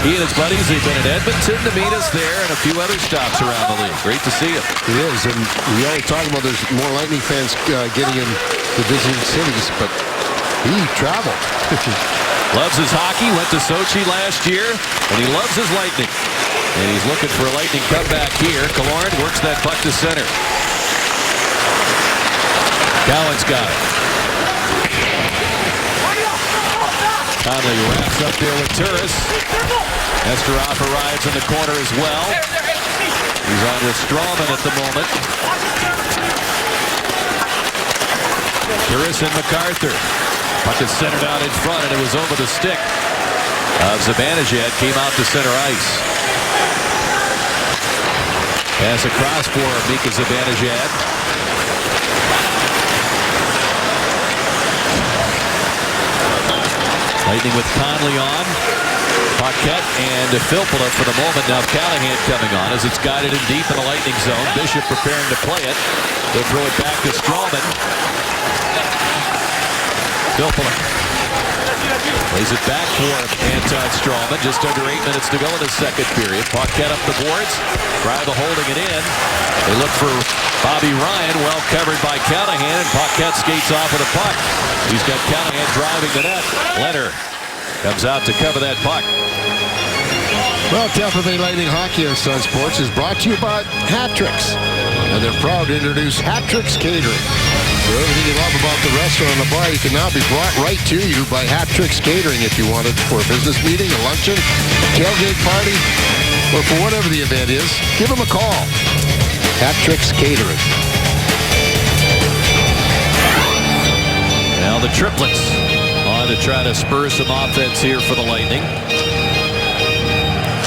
He and his buddies have been in Edmonton to meet us there and a few other stops around the league. Great to see him. It is, and we already talked about there's more Lightning fans getting in the visiting cities, but he traveled. Loves his hockey, went to Sochi last year, and he loves his Lightning. And he's looking for a Lightning comeback here. Killorn works that puck to center. Cowan's got it. Conley wraps up there with Turris. Nesterov arrives in the corner as well. He's on with Strawman at the moment. Turris and MacArthur. Puck is centered out in front, and it was over the stick of Zibanejad. Came out to center ice. Pass across for Mika Zibanejad. Lightning with Conley on. Paquette and Filppula for the moment. Now Callahan coming on as it's guided in deep in the Lightning zone. Bishop preparing to play it. They'll throw it back to Strawman. Filppula plays it back for Anton Strawman. Just under 8 minutes to go in the second period. Paquette up the boards. Greiva holding it in. They look for Bobby Ryan, well covered by Callahan, and Paquette skates off with a puck. He's got Callahan driving the net. Leonard comes out to cover that puck. Well, Tampa Bay Lightning Hockey on Sun Sports is brought to you by Hat-Tricks. And they're proud to introduce Hat-Tricks Catering. So everything you love about the restaurant and the bar, you can now be brought right to you by Hat-Tricks Catering if you want it for a business meeting, a luncheon, tailgate party. or for whatever the event is, give them a call. Hat Tricks Catering. Now the triplets on to try to spur some offense here for the Lightning.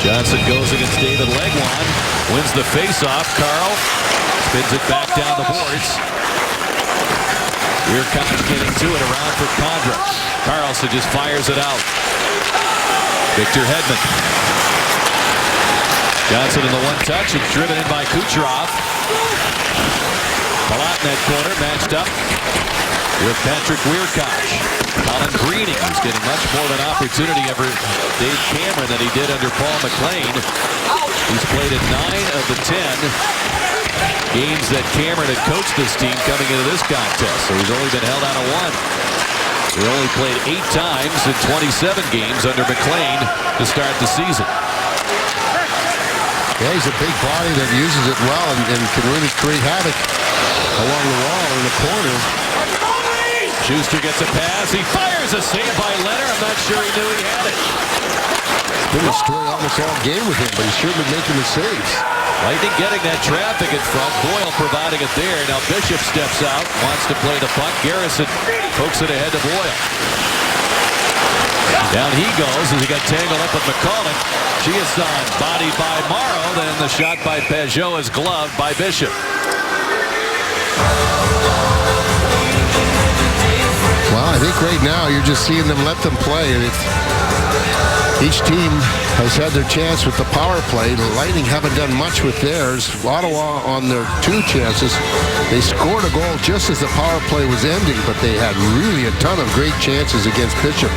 Johnson goes against David Legwand, wins the faceoff. Carl spins it back down the boards. Weirkoch getting to it around for Condra. Carlson just fires it out. Victor Hedman. Johnson in the one-touch. It's driven in by Kucherov. Palat in that corner, matched up with Patrick Weirkoch. Colin Greening, who's getting much more of an opportunity over Dave Cameron than he did under Paul McLean. He's played in 9 of the 10 games that Cameron had coached this team coming into this contest. So he's only been held out of 1. He only played 8 times in 27 games under McLean to start the season. Yeah, he's a big body that uses it well and can really create havoc along the wall in the corner. Schuster gets a pass. He fires a save by Leonard. I'm not sure he knew he had it. It's been a story almost all game with him, but he's sure been making the saves. Lightning getting that traffic in front. Boyle providing it there. Now Bishop steps out, wants to play the puck. Garrison pokes it ahead to Boyle. Down he goes as he got tangled up with McCulloch. Chiasson bodied by Morrow. Then the shot by Peugeot is gloved by Bishop. Well, I think right now you're just seeing them let them play. And each team has had their chance with the power play. The Lightning haven't done much with theirs. Ottawa on their 2 chances. They scored a goal just as the power play was ending, but they had really a ton of great chances against Bishop.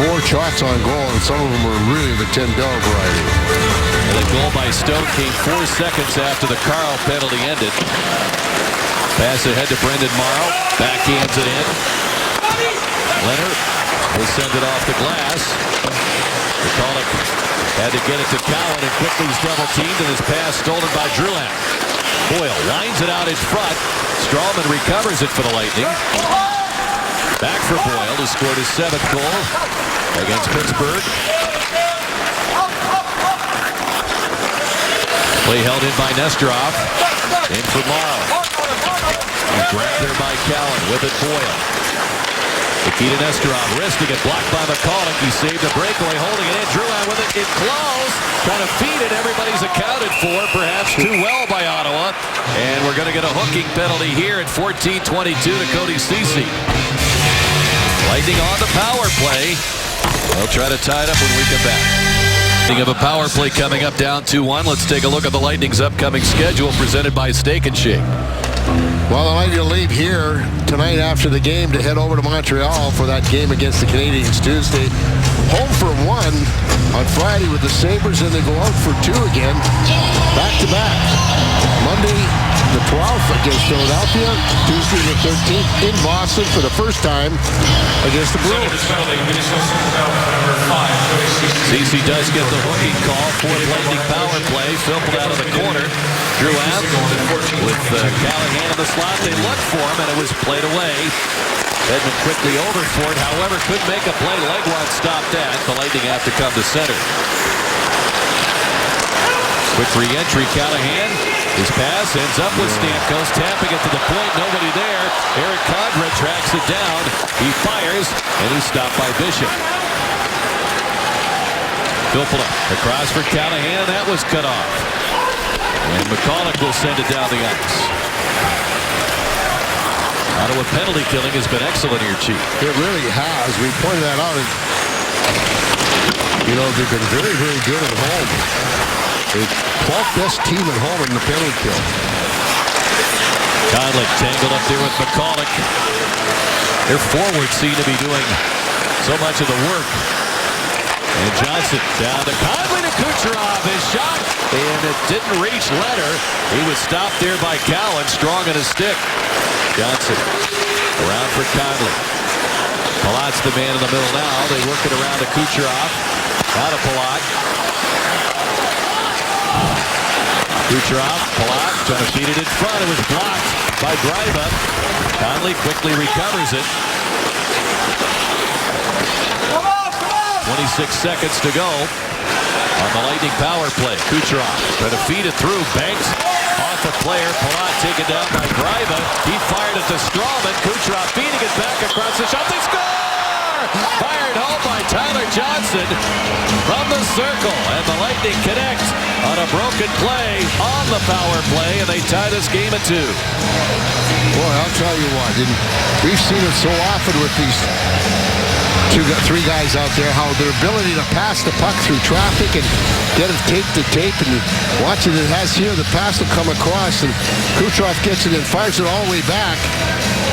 4 shots on goal, and some of them were really the 10 Bell variety. And the goal by Stone came 4 seconds after the Carl penalty ended. Pass ahead to Brendan Morrow. Backhands it in. Leonard will send it off the glass. McCulloch had to get it to Cowan, and quickly was double-teamed, and his pass stolen by Drouin. Boyle lines it out in front. Strawman recovers it for the Lightning. Back for Boyle, who scored his 7th goal against Pittsburgh. Play held in by Nesterov. In for Morrow. Grabbed there by Cowan. With it, Boyle. Nikita Nesterov wristing it, blocked by McCulloch. He saved a breakaway, holding it in. Drouin with it. It close. Trying to feed it. Everybody's accounted for. Perhaps too well by Ottawa. And we're going to get a hooking penalty here at 14:22 to Cody Ceci. Lightning on the power play. They'll try to tie it up when we come back. Of a power play coming up down 2-1. Let's take a look at the Lightning's upcoming schedule presented by Steak and Shake. Well, the Lightning will leave here tonight after the game to head over to Montreal for that game against the Canadiens Tuesday. Home for 1 on Friday with the Sabres, and they go out for 2 again, back-to-back. Monday the 12th against Philadelphia, Tuesday the 13th in Boston for the first time against the Bruins. Ceci does get the hooking call for the Lightning power play. Filped out of the corner. Drouin with Callahan in the slot. They looked for him, and it was played away. Edmund quickly over for it. However, couldn't make a play. Legwand stopped that. The Lightning have to come to center. Quick re-entry. Callahan. His pass ends up with Stamkos. Tapping it to the point. Nobody there. Eric Condra tracks it down. He fires, and he's stopped by Bishop. Filppula across for Callahan. That was cut off. And McCulloch will send it down the ice. Ottawa penalty killing has been excellent here, Chief. It really has. We pointed that out. You know, they've been very, very good at home. They're 12th best team at home in the penalty kill. Conley tangled up there with McCulloch. Their forwards seem to be doing so much of the work. And Johnson down to Conley to Kucherov. His shot, and it didn't reach Leonard. He was stopped there by Cowan, strong on his stick. Johnson around for Conley. Palat's the man in the middle now. They work it around to Kucherov. Out of Palat. Kucherov, Palat trying to feed it in front. It was blocked by Greiva. Conley quickly recovers it. 26 seconds to go. on the Lightning power play. Kucherov trying to feed it through. Banks off a player. Palat taken down by Greiva. He fired it to Strawman. Kucherov feeding it back across the shot. They score! Fired home by Tyler Johnson from the circle. And the Lightning connect on a broken play on the power play. And they tie this game at 2. Boy, I'll tell you what. We've seen it so often with these three guys out there, how their ability to pass the puck through traffic and get it tape to tape, and watching it has here, the pass will come across, and Kucherov gets it and fires it all the way back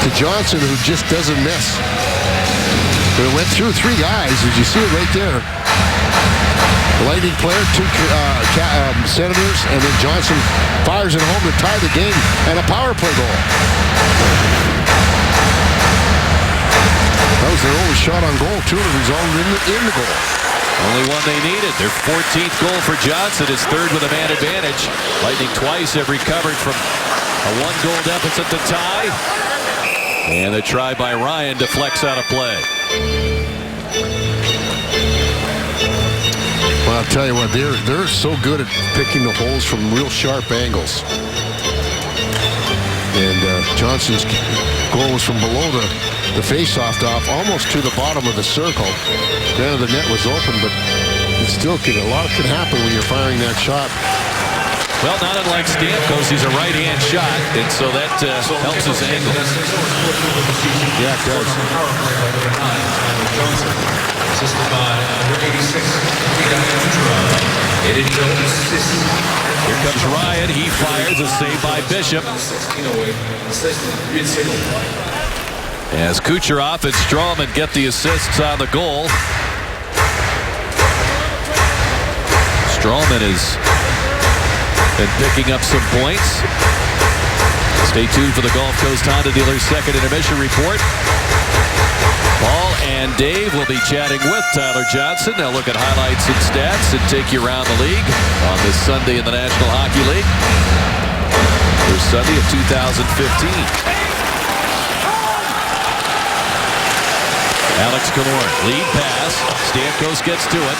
to Johnson, who just doesn't miss. But it went through three guys, as you see it right there. The Lightning player, two Senators, and then Johnson fires it home to tie the game, and a power play goal. That was their only shot on goal, too, and it resulted in the goal. Only one they needed. Their 14th goal for Johnson, his third with a man advantage. Lightning twice have recovered from a one-goal deficit to tie. And the try by Ryan deflects out of play. Well, I'll tell you what, they're so good at picking the holes from real sharp angles. And Johnson's goal was from below the face-off almost to the bottom of the circle. Then the net was open, but it still a lot can happen when you're firing that shot. Well, not unlike Stamkos, he's a right-hand shot, and so that helps his angle. Yeah, it does. Assisted by number 86, Here comes Ryan. He fires a save by Bishop. As Kucherov and Strawman get the assists on the goal. Strawman has been picking up some points. Stay tuned for the Gulf Coast Honda Dealers second intermission report. Paul and Dave will be chatting with Tyler Johnson. They'll look at highlights and stats and take you around the league on this Sunday in the National Hockey League. First Sunday of 2015. Alex Killorn, lead pass. Stamkos gets to it.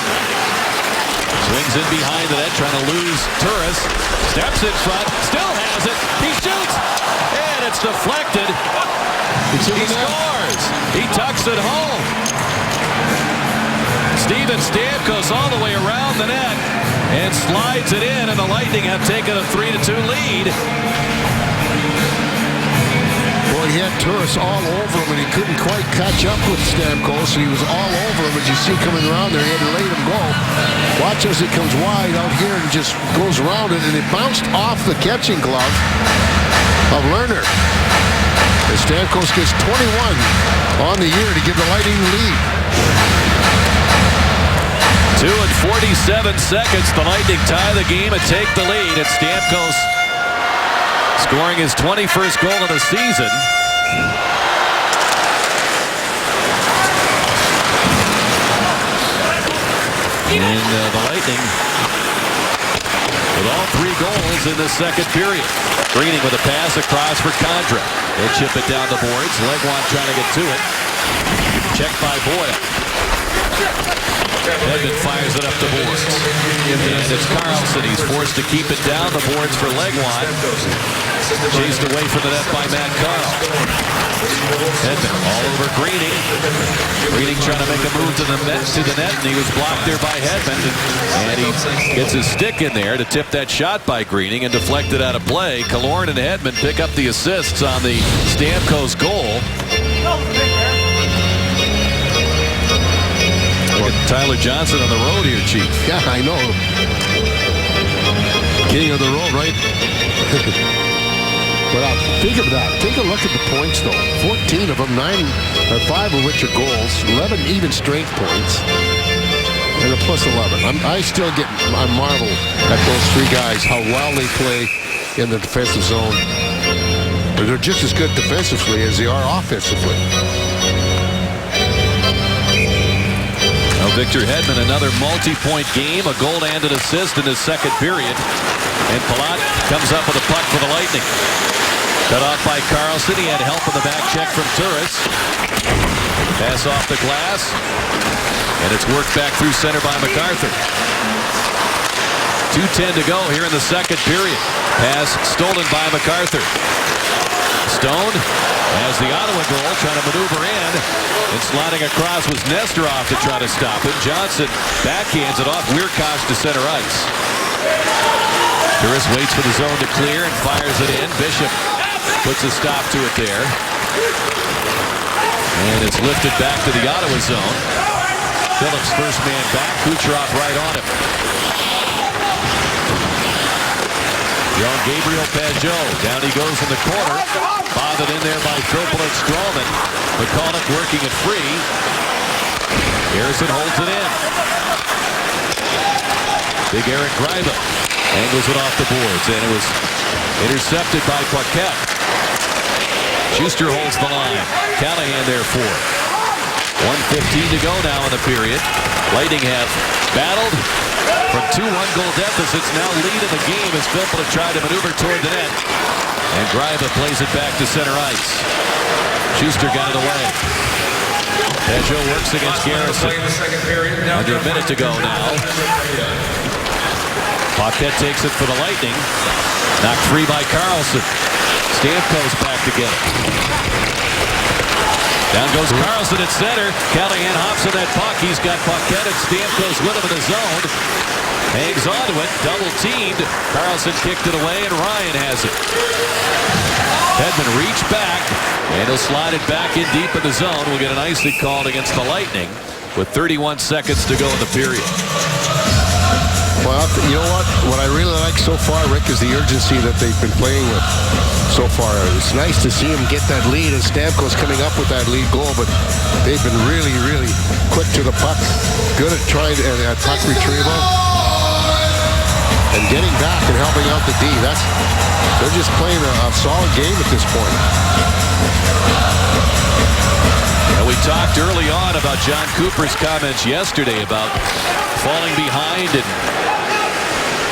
Swings in behind the net, trying to lose Turris. Steps in front, still has it. He shoots, and it's deflected. He scores. He tucks it home. Steven Stamkos all the way around the net and slides it in, and the Lightning have taken a 3-2 lead. Boy, he had Turris all over him, and he couldn't quite catch up with Stamkos. He was all over him, as you see coming around there. He had to let him go. Watch as it comes wide out here and just goes around it, and it bounced off the catching glove of Lerner. And Stamkos gets 21 on the year to give the Lightning the lead. 2 and 47 seconds. The Lightning tie the game and take the lead. And Stamkos scoring his 21st goal of the season. And the Lightning with all 3 goals in the second period. Greening with a pass across for Condra. They'll chip it down the boards. Legwand trying to get to it. Checked by Boyle. Edmund fires it up the boards. And it's Carlson. He's forced to keep it down the boards for Legwand. Chased away from the net by Matt Carl. Edmund all over Greening. Greening trying to make a move to the net, and he was blocked there by Hedman. And he gets his stick in there to tip that shot by Greening and deflect it out of play. Killorn and Hedman pick up the assists on the Stamkos goal. Tyler Johnson on the road here, Chief. Yeah, I know. King of the road, right? But think of that. Take a look at the points, though. 14 of them, 5 of which are goals, 11 even strength points, and a plus 11. I marvel at those 3 guys, how well they play in the defensive zone. But they're just as good defensively as they are offensively. Victor Hedman, another multi-point game, a goal and an assist in his second period. And Palat comes up with a puck for the Lightning. Cut off by Carlson. He had help in the back check from Turris. Pass off the glass. And it's worked back through center by MacArthur. 2:10 to go here in the second period. Pass stolen by MacArthur. Stone has the Ottawa goal, trying to maneuver in. And sliding across was Nesterov to try to stop him. Johnson backhands it off Wiercioch to center ice. Turris waits for the zone to clear and fires it in. Bishop puts a stop to it there. And it's lifted back to the Ottawa zone. Phillips first man back. Kucherov right on him. Jean-Gabriel Pageau. Down he goes in the corner. Bothered in there by Tropel and Strawman. McCulloch working it free. Harrison holds it in. Big Eric Greiba angles it off the boards, and it was intercepted by Paquette. Schuster holds the line. Callahan there for it. 1:15 to go now in the period. Lightning have battled from 2-1 goal deficits. Now lead in the game as Filppula tried to maneuver toward the net. And Greiba plays it back to center ice. Schuster got it away. Pageau works against Garrison. Under a minute to go now. Paquette takes it for the Lightning. Knocked free by Carlson. Stamkos back to get it. Down goes Carlson at center. Callahan hops in that puck. He's got Paquette and Stamkos with him in the zone. Hangs onto it. Double teamed. Carlson kicked it away and Ryan has it. Hedman reached back and he'll slide it back in deep in the zone. We'll get an icing called against the Lightning with 31 seconds to go in the period. Well, you know what? What I really like so far, Rick, is the urgency that they've been playing with so far. It's nice to see him get that lead, and Stamkos coming up with that lead goal, but they've been really, really quick to the puck. Good at trying at puck retrieval and getting back and helping out the D. They're just playing a solid game at this point. And we talked early on about John Cooper's comments yesterday about falling behind and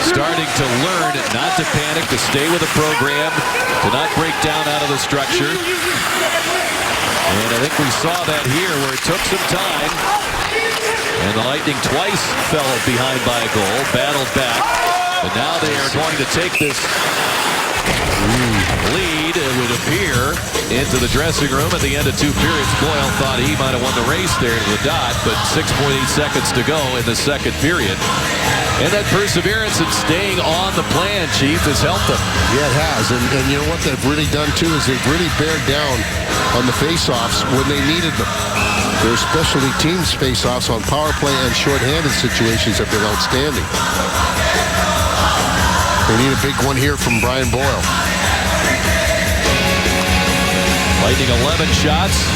starting to learn not to panic, to stay with the program, to not break down out of the structure. And I think we saw that here where it took some time. And the Lightning twice fell behind by a goal, battled back. But now they are going to take this lead, it would appear, into the dressing room at the end of 2 periods. Boyle thought he might have won the race there to the dot, but 6.8 seconds to go in the second period. And that perseverance and staying on the plan, Chief, has helped them. Yeah, it has. And you know what they've really done, too, is they've really bared down on the face-offs when they needed them. Their specialty teams face-offs on power play and shorthanded situations have been outstanding. They need a big one here from Brian Boyle. Lightning 11 shots.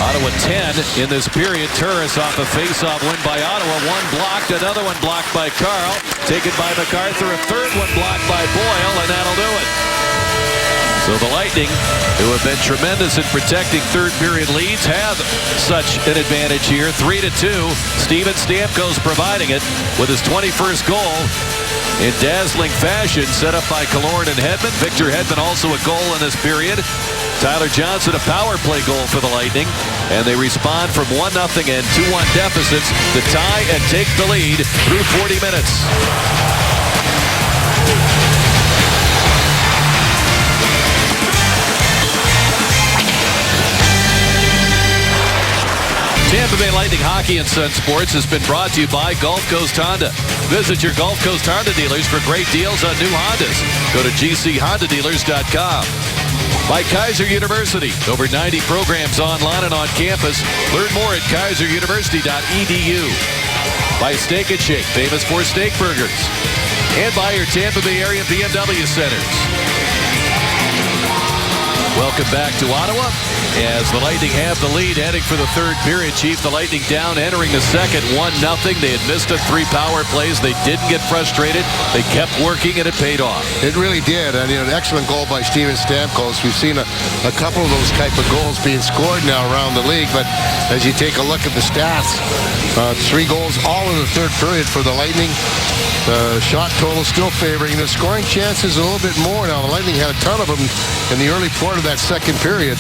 Ottawa 10 in this period. Turris off a face-off win by Ottawa. One blocked, another one blocked by Carl. Taken by MacArthur. A third one blocked by Boyle, and that'll do it. So the Lightning, who have been tremendous in protecting third-period leads, have such an advantage here. 3-2. Steven Stamkos providing it with his 21st goal in dazzling fashion, set up by Killorn and Hedman. Victor Hedman also a goal in this period. Tyler Johnson a power play goal for the Lightning, and they respond from 1-0 and 2-1 deficits to tie and take the lead through 40 minutes. Tampa Bay Lightning Hockey and Sun Sports has been brought to you by Gulf Coast Honda. Visit your Gulf Coast Honda dealers for great deals on new Hondas. Go to gchondadealers.com. By Kaiser University. Over 90 programs online and on campus. Learn more at kaiseruniversity.edu. By Steak and Shake, famous for steak burgers. And by your Tampa Bay area BMW centers. Welcome back to Ottawa as the Lightning have the lead heading for the third period. Chief, the Lightning down entering the second 1-0. They had missed 3 power plays. They didn't get frustrated. They kept working and it paid off. It really did. And an excellent goal by Steven Stamkos. We've seen a couple of those type of goals being scored now around the league. But as you take a look at the stats, 3 goals all in the third period for the Lightning. The shot total still favoring the scoring chances a little bit more. Now the Lightning had a ton of them in the early part of that second period.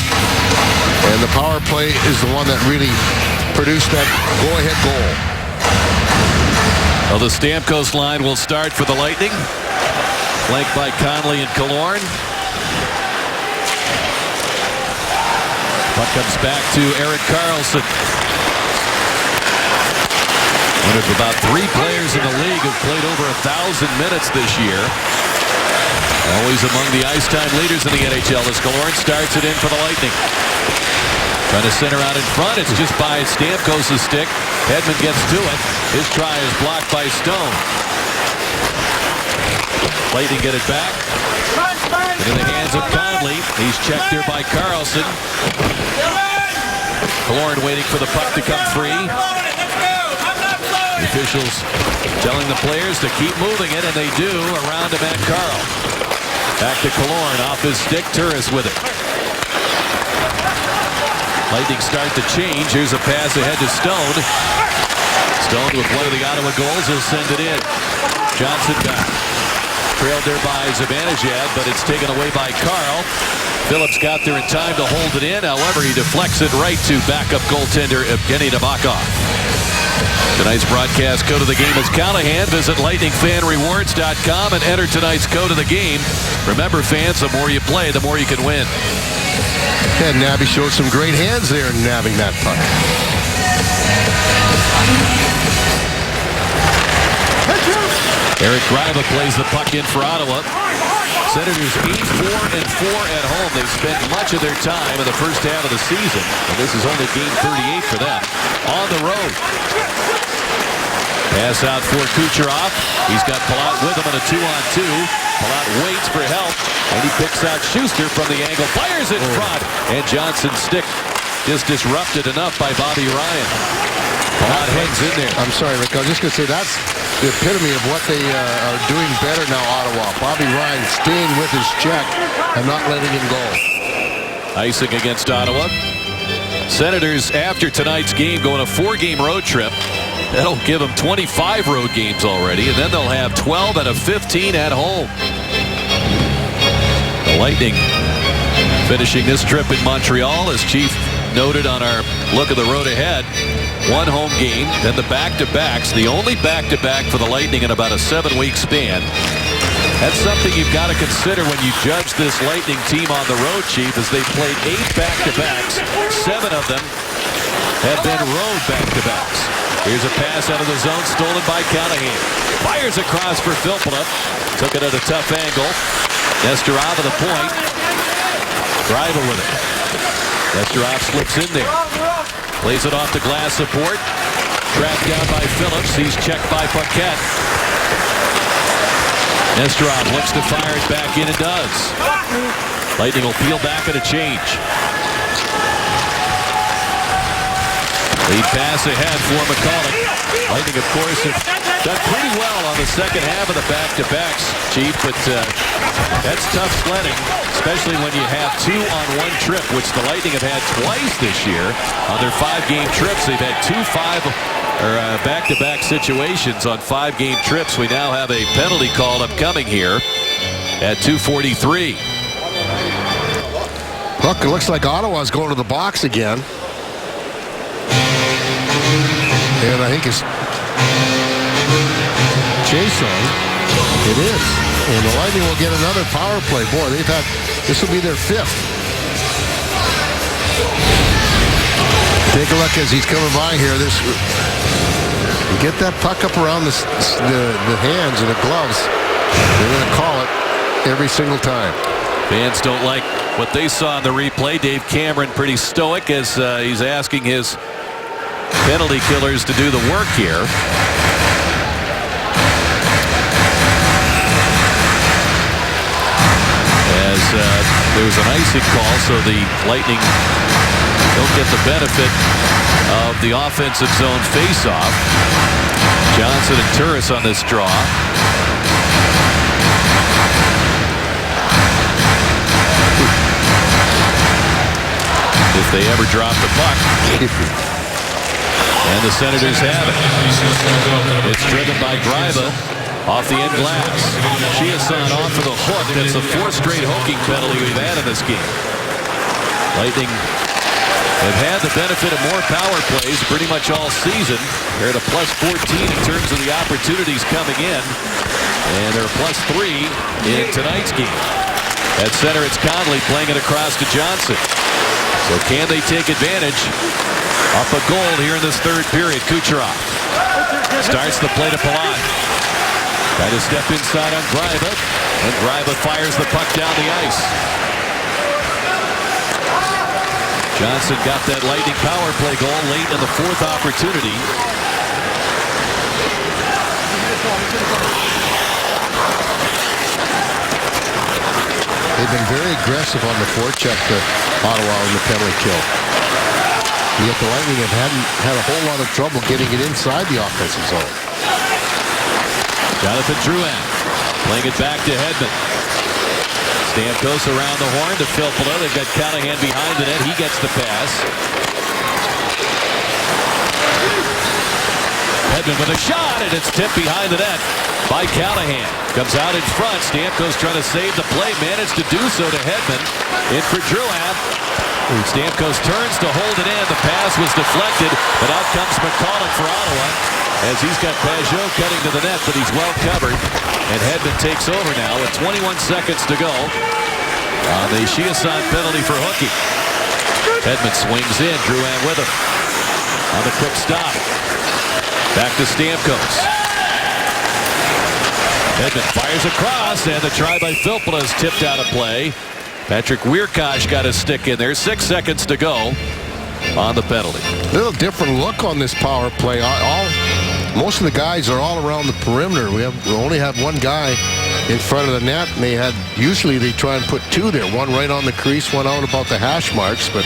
And the power play is the one that really produced that go-ahead goal. Well, the Stamkos line will start for the Lightning. Flanked by Conley and Killorn. Puck comes back to Erik Karlsson. One of about 3 players in the league who've played over 1,000 minutes this year. Always among the ice time leaders in the NHL as Killorn starts it in for the Lightning. Trying to center out in front. It's just by Stamkos' stick. Hedman gets to it. His try is blocked by Stone. Lightning get it back. In the hands of Conley. He's checked there by Karlsson. Killorn waiting for the puck to come free. The officials telling the players to keep moving it, and they do around him at Carl. Back to Killorn off his stick. Turris with it. Lightning start to change. Here's a pass ahead to Stone. Stone with one of the Ottawa goals. He'll send it in. Johnson back. Trailed there by Zibanejad, but it's taken away by Carl. Phillips got there in time to hold it in. However, he deflects it right to backup goaltender Evgeny Nabokov. Tonight's broadcast code of the game is Callahan. Visit LightningFanRewards.com and enter tonight's code of the game. Remember, fans, the more you play, the more you can win. And Nabby showed some great hands there in nabbing that puck. Eric Greiva plays the puck in for Ottawa. Senators 8-4-4 at home. They've spent much of their time in the first half of the season, and this is only game 38 for them, on the road. Pass out for Kucherov. He's got Palat with him in a 2-on-2. Palat waits for help, and he picks out Schuster from the angle. Fires in front, and Johnson's stick just disrupted enough by Bobby Ryan. Palat hangs in there. I'm sorry, Rick. I was just going to say that's the epitome of what they are doing better now, Ottawa. Bobby Ryan staying with his check and not letting him go. Icing against Ottawa. Senators, after tonight's game, go on a 4-game road trip. That'll give them 25 road games already, and then they'll have 12 out of 15 at home. The Lightning finishing this trip in Montreal, as Chief noted on our look at the road ahead. 1 home game, then the back-to-backs, the only back-to-back for the Lightning in about a 7-week span. That's something you've got to consider when you judge this Lightning team on the road, Chief, as they've played 8 back-to-backs. 7 of them have been road back-to-backs. Here's a pass out of the zone, stolen by Callahan. Fires across for Filppula. Took it at a tough angle. Nesterov at the point. Greiva with it. Nesterov slips in there. Plays it off the glass support. Tracked down by Phillips. He's checked by Paquette. Nesterov looks to fire it back in and does. Lightning will peel back at a change. Lead pass ahead for McCulloch. Lightning, of course, have done pretty well on the second half of the back-to-backs, Chief, but that's tough sledding, especially when you have 2 on 1 trip, which the Lightning have had twice this year. On their 5-game trips, they've had 2 back-to-back situations on 5-game trips. We now have a penalty call upcoming here at 2:43. Look, it looks like Ottawa's going to the box again. And I think it's Jason. It is. And the Lightning will get another power play. Boy, they've had, this will be their 5th. Take a look as he's coming by here. This, get that puck up around the hands and the gloves. They're going to call it every single time. Fans don't like what they saw in the replay. Dave Cameron pretty stoic as he's asking his penalty killers to do the work here. As there was an icing call, so the Lightning don't get the benefit of the offensive zone faceoff. Johnson and Turris on this draw. If they ever drop the puck. And the Senators have it. It's driven by Greiva off the end glass. Chiasson off for the hook. That's the 4th straight hooking penalty we've had in this game. Lightning have had the benefit of more power plays pretty much all season. They're at a +14 in terms of the opportunities coming in. And they're +3 in tonight's game. At center, it's Conley playing it across to Johnson. So can they take advantage? Up a goal here in this third period. Kucherov starts the play to Palat. Try to step inside on Greiba. And Greiba fires the puck down the ice. Johnson got that Lightning power play goal late in the fourth opportunity. They've been very aggressive on the forecheck to Ottawa in the penalty kill. Yet the Lightning hadn't had a whole lot of trouble getting it inside the offensive zone. Jonathan Drouin playing it back to Hedman. Stamkos around the horn to Filppula. They've got Callahan behind the net. He gets the pass. Hedman with a shot, and it's tipped behind the net by Callahan. Comes out in front. Stamkos trying to save the play. Managed to do so to Hedman. In for Drouin. Stamkos turns to hold it in. The pass was deflected, but out comes McCollum for Ottawa, as he's got Pajot cutting to the net, but he's well covered. And Hedman takes over now with 21 seconds to go on the Chiasson penalty for hooking. Hedman swings in. Drouin with him on the quick stop. Back to Stamkos. Hedman fires across, and the try by Filppula is tipped out of play. Patrick Wiercioch got his stick in there. 6 seconds to go on the penalty. Little different look on this power play. Most of the guys are all around the perimeter. We only have one guy in front of the net, and usually they try and put two there. One right on the crease, one out about the hash marks, but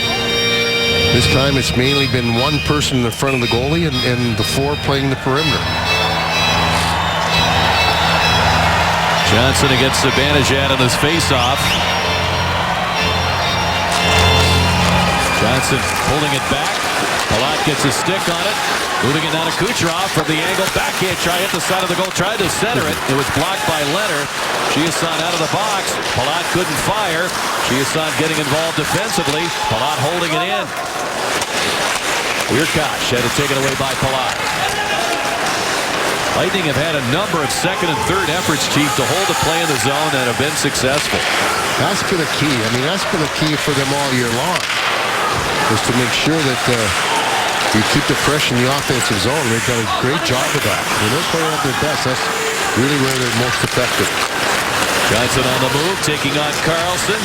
this time it's mainly been one person in the front of the goalie and the four playing the perimeter. Johnson against Zibanejad on this face-off. Johnson pulling it back. Palat gets a stick on it. Moving it down to Kucherov from the angle. Backhand try hit the side of the goal. Tried to center it. It was blocked by Leonard. Chiasson out of the box. Palat couldn't fire. Chiasson getting involved defensively. Palat holding it in. Wiercioch had it taken away by Palat. Lightning have had a number of second and third efforts, Chief, to hold the play in the zone and have been successful. That's been a key. I mean, that's been a key for them all year long, is to make sure that you keep the pressure in the offensive zone. They've done a great job of that. When they're playing at their best, that's really where they're most effective. Johnson on the move, taking on Carlson.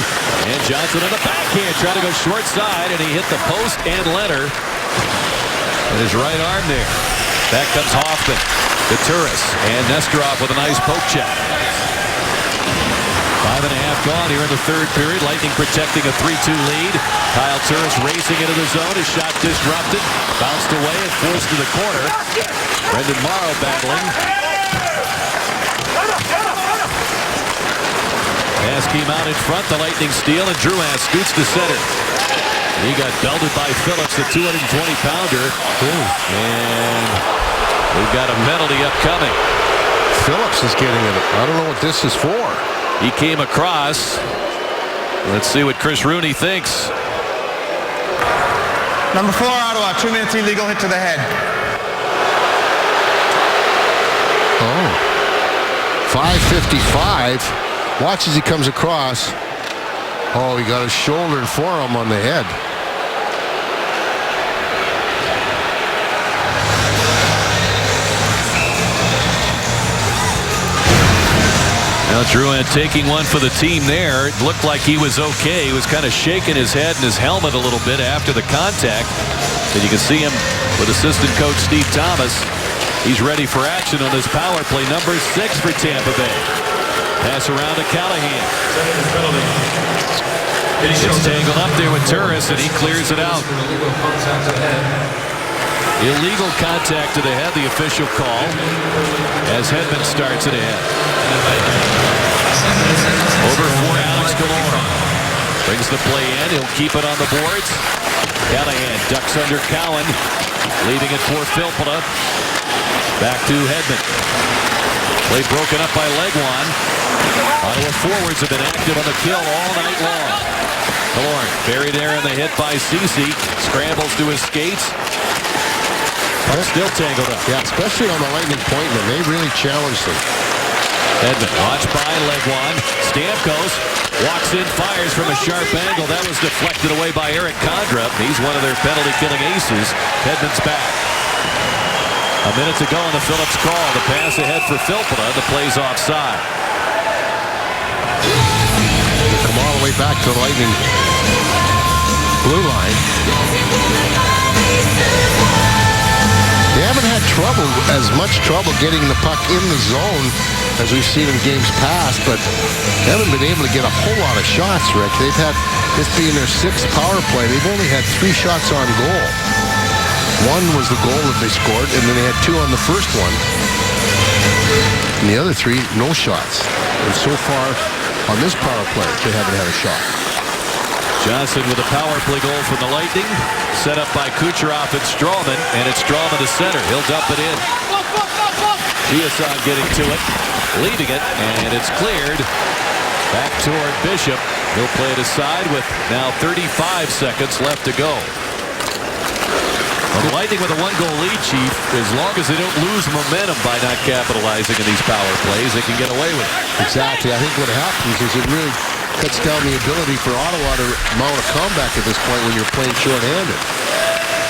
And Johnson on the backhand, trying to go short side, and he hit the post and Leonard. And his right arm there. Back comes Hoffman, to Turris, and Nesterov with a nice poke check. 5.5 gone here in the third period. Lightning protecting a 3-2 lead. Kyle Turris racing into the zone. His shot disrupted. Bounced away and forced to the corner. Brendan Morrow battling. Pass came out in front. The Lightning steal, and Drouin scoots to center. He got belted by Phillips, the 220-pounder. And we've got a penalty upcoming. Phillips is getting it. I don't know what this is for. He came across. Let's see what Chris Rooney thinks. Number 4, Ottawa, 2 minutes illegal hit to the head. Oh. 5:55. Watch as he comes across. Oh, he got his shoulder and forearm on the head. Now Drouin taking one for the team there. It looked like he was okay. He was kind of shaking his head and his helmet a little bit after the contact. And you can see him with assistant coach Steve Thomas. He's ready for action on this power play, number 6 for Tampa Bay. Pass around to Callahan. It's tangled up there with Turris, and he clears it out. Illegal contact to the head, the official call, as Hedman starts it ahead. Over for Alex Killorn. Brings the play in. He'll keep it on the boards. Callahan ducks under Cowan. Leaving it for Filppula. Back to Hedman. Play broken up by Legwand. Ottawa forwards have been active on the kill all night long. Killorn buried there in the hit by Ceci. Scrambles to his skates. Puck still tangled up. Yeah, especially on the Lightning point, man. They really challenged them. Edmund watched by Legwand. Stamkos walks in, fires from a sharp angle. That was deflected away by Eric Condrup. He's one of their penalty-killing aces. Edmund's back. A minute to go on the Phillips call. The pass ahead for Filppula. The play's offside. They come all the way back to the Lightning blue line. They haven't had much trouble getting the puck in the zone as we've seen in games past, but they haven't been able to get a whole lot of shots, Rick. They've had, this being their 6th power play, they've only had 3 shots on goal. One was the goal that they scored, and then they had 2 on the first one. And the other 3, no shots. And so far on this power play, they haven't had a shot. Johnson with a power play goal from the Lightning. Set up by Kucherov and Stralman, and it's Stralman to center. He'll dump it in. Chiasson getting to it, leaving it, and it's cleared. Back toward Bishop. He'll play it aside with now 35 seconds left to go. The Lightning with a 1-goal lead, Chief. As long as they don't lose momentum by not capitalizing in these power plays, they can get away with it. Exactly. I think what happens is it really cuts down the ability for Ottawa to mount a comeback at this point when you're playing short-handed.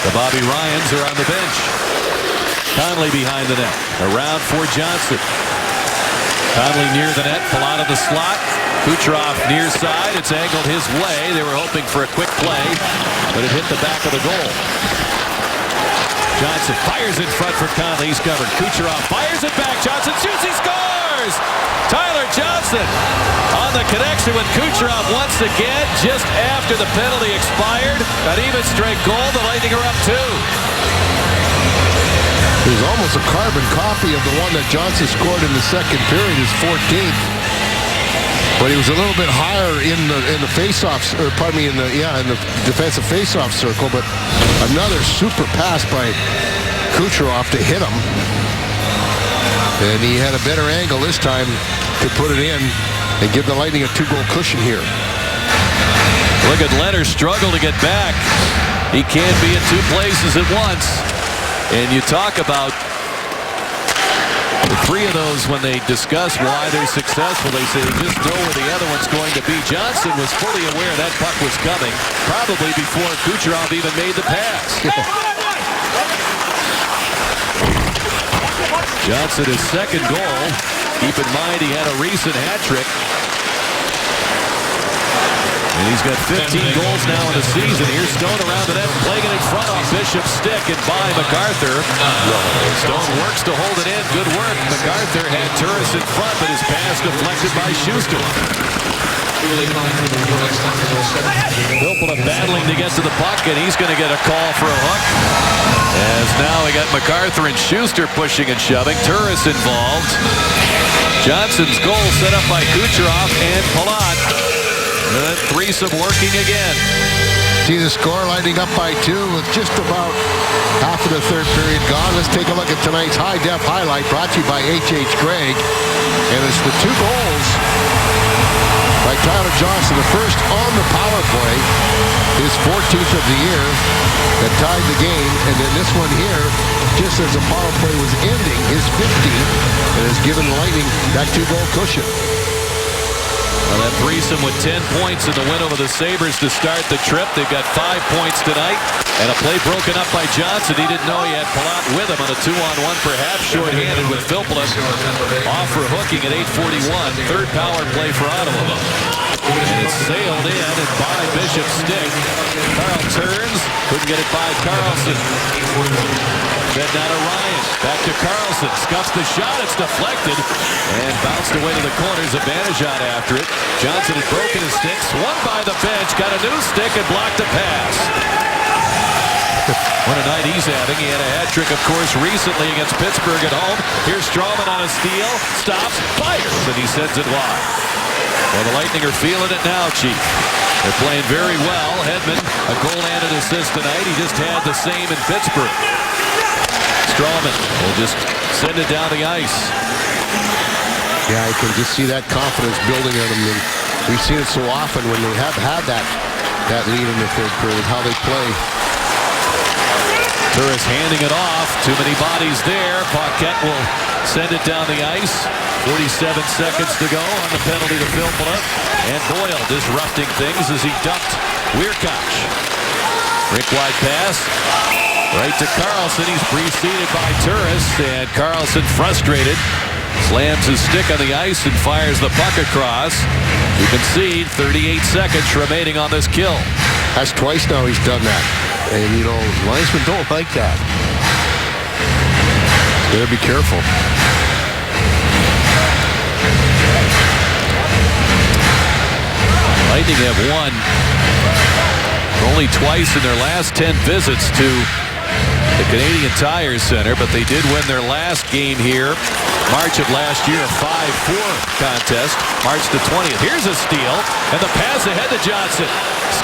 The Bobby Ryans are on the bench. Conley behind the net. Around for Johnson. Conley near the net. Pull out of the slot. Kucherov near side. It's angled his way. They were hoping for a quick play, but it hit the back of the goal. Johnson fires in front for Conley. He's covered. Kucherov fires it back. Johnson shoots. He scores! Tyler Johnson on the connection with Kucherov once again just after the penalty expired. An even strength goal. The Lightning are up 2. It was almost a carbon copy of the one that Johnson scored in the second period, his 14th. But he was a little bit higher in the face-offs, or pardon me, in the defensive face-off circle. But another super pass by Kucherov to hit him, and he had a better angle this time to put it in and give the Lightning a 2-goal cushion here. Look at Leonard struggle to get back. He can't be in 2 places at once. And you talk about the 3 of those when they discuss why they're successful. They say they just know where the other one's going to be. Johnson was fully aware that puck was coming, probably before Kucherov even made the pass. Johnson, his 2nd goal. Keep in mind he had a recent hat trick. And he's got 15 goals now in the season. Here's Stone around the net, playing it in front off Bishop's stick and by MacArthur. Stone works to hold it in. Good work. MacArthur had Turris in front, but his pass deflected by Schuster. Filppula battling to get to the puck, and he's going to get a call for a hook. As now we got MacArthur and Schuster pushing and shoving. Turris involved. Johnson's goal set up by Kucherov and Palat. Good threesome working again. See the score, Lightning up by 2 with just about half of the 3rd period gone. Let's take a look at tonight's high-def highlight brought to you by H.H. Gregg. And it's the 2 goals by Tyler Johnson, the first on the power play, his 14th of the year, that tied the game. And then this one here, just as the power play was ending, his 15th, and has given the Lightning that 2-goal cushion. Well, that threesome with 10 points in the win over the Sabres to start the trip. They've got 5 points tonight. And a play broken up by Johnson. He didn't know he had Palat with him on a 2-on-1, perhaps short-handed with Filppula off for hooking at 8:41. 3rd power play for Ottawa. And it's sailed in and by Bishop's stick. Carl turns. Couldn't get it by Carlson. Then down to Ryan. Back to Carlson. Scuffs the shot. It's deflected. And bounced away to the corners. Zibanejad after it. Johnson had broken his stick. Swung by the bench. Got a new stick and blocked the pass. What a night he's having. He had a hat trick, of course, recently against Pittsburgh at home. Here's Stralman on a steal. Stops. Fires. And he sends it wide. Well, the Lightning are feeling it now, Chief. They're playing very well. Hedman, a goal and an assist tonight. He just had the same in Pittsburgh. Stralman will just send it down the ice. Yeah, I can just see that confidence building on them. And we've seen it so often when they have had that that lead in the third period, how they play. Turris handing it off. Too many bodies there. Paquette will send it down the ice. 47 seconds to go on the penalty to Filppula. And Boyle disrupting things as he dumped Wiercach. Rink wide pass. Right to Carlson. He's preceded by Turris. And Carlson, frustrated, slams his stick on the ice and fires the puck across. You can see 38 seconds remaining on this kill. That's twice now he's done that. And, you know, linesmen don't like that. Better be careful. Lightning have won only twice in their last 10 visits to the Canadian Tire Center, but they did win their last game here March of last year, a 5-4 contest, March the 20th. Here's a steal, and the pass ahead to Johnson.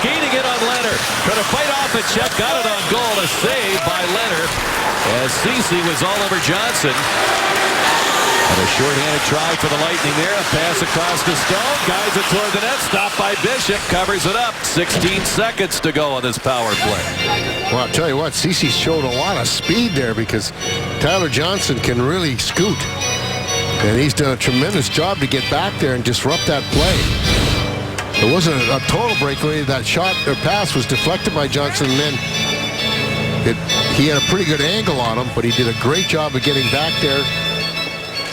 Skating it on Leonard. Trying to fight off a check, got it on goal. A save by Leonard as Ceci was all over Johnson. And a shorthanded try for the Lightning there. A pass across to Stone. Guides it toward the net. Stopped by Bishop. Covers it up. 16 seconds to go on this power play. Well, I'll tell you what, Ceci showed a lot of speed there because Tyler Johnson can really scoot. And he's done a tremendous job to get back there and disrupt that play. It wasn't a total breakaway. That shot or pass was deflected by Johnson, and then he had a pretty good angle on him, but he did a great job of getting back there,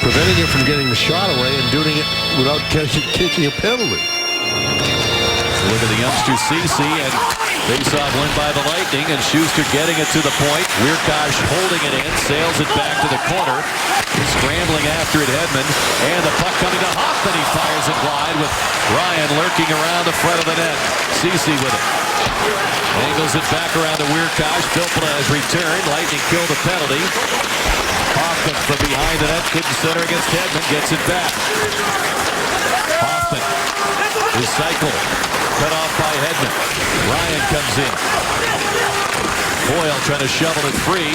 preventing him from getting the shot away and doing it without kicking a penalty. Look at the youngster Ceci, and face-off win by the Lightning, and Schuster getting it to the point. Wiercach holding it in, sails it back to the corner. Scrambling after it, Hedman, and the puck coming to Hoffman. He fires it wide with Ryan lurking around the front of the net. Ceci with it. Angles it back around to Wiercach. Filppula has returned. Lightning killed the penalty. Hoffman from behind the net, couldn't center against Hedman, gets it back. Hoffman, his cycle, cut off by Hedman. Ryan comes in. Boyle trying to shovel it free.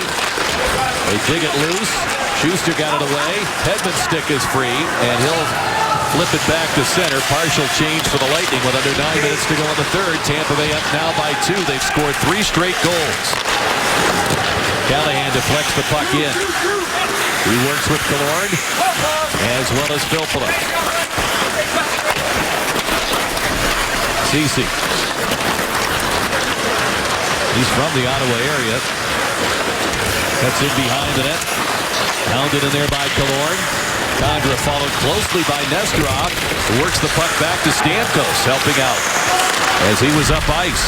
They dig it loose. Schuster got it away. Hedman's stick is free, and he'll flip it back to center. Partial change for the Lightning with under 9 minutes to go in the third. Tampa Bay up now by 2. They've scored 3 straight goals. Callahan deflects the puck in. He works with Killorn as well as Filppula. Ceci. He's from the Ottawa area. Cuts in behind the net. Hounded in there by Killorn. Condra followed closely by Nesterov, who works the puck back to Stamkos, helping out as he was up ice.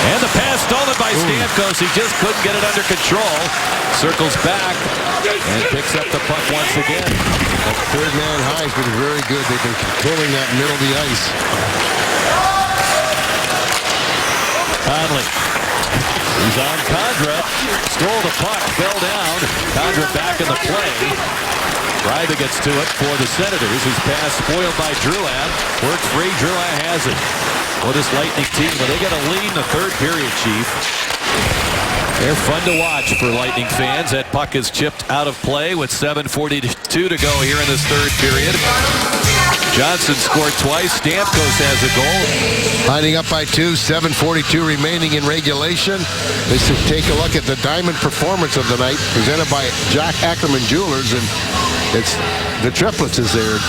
And the pass stolen by Stamkos. He just couldn't get it under control. Circles back and picks up the puck once again. That third man high has been very good. They've been controlling that middle of the ice. Conley. He's on Condra. Stole the puck. Fell down. Condra back in the play. Ryba gets to it for the Senators. His pass spoiled by Drouin. Worked free. Drouin has it. Well, this Lightning team, but they got a lead in the third period, Chief. They're fun to watch for Lightning fans. That puck is chipped out of play with 7:42 to go here in this third period. Johnson scored twice. Stamkos has a goal. Lining up by 2, 7:42 remaining in regulation. Let's take a look at the diamond performance of the night, presented by Jack Ackerman Jewelers, and it's the triplets is there.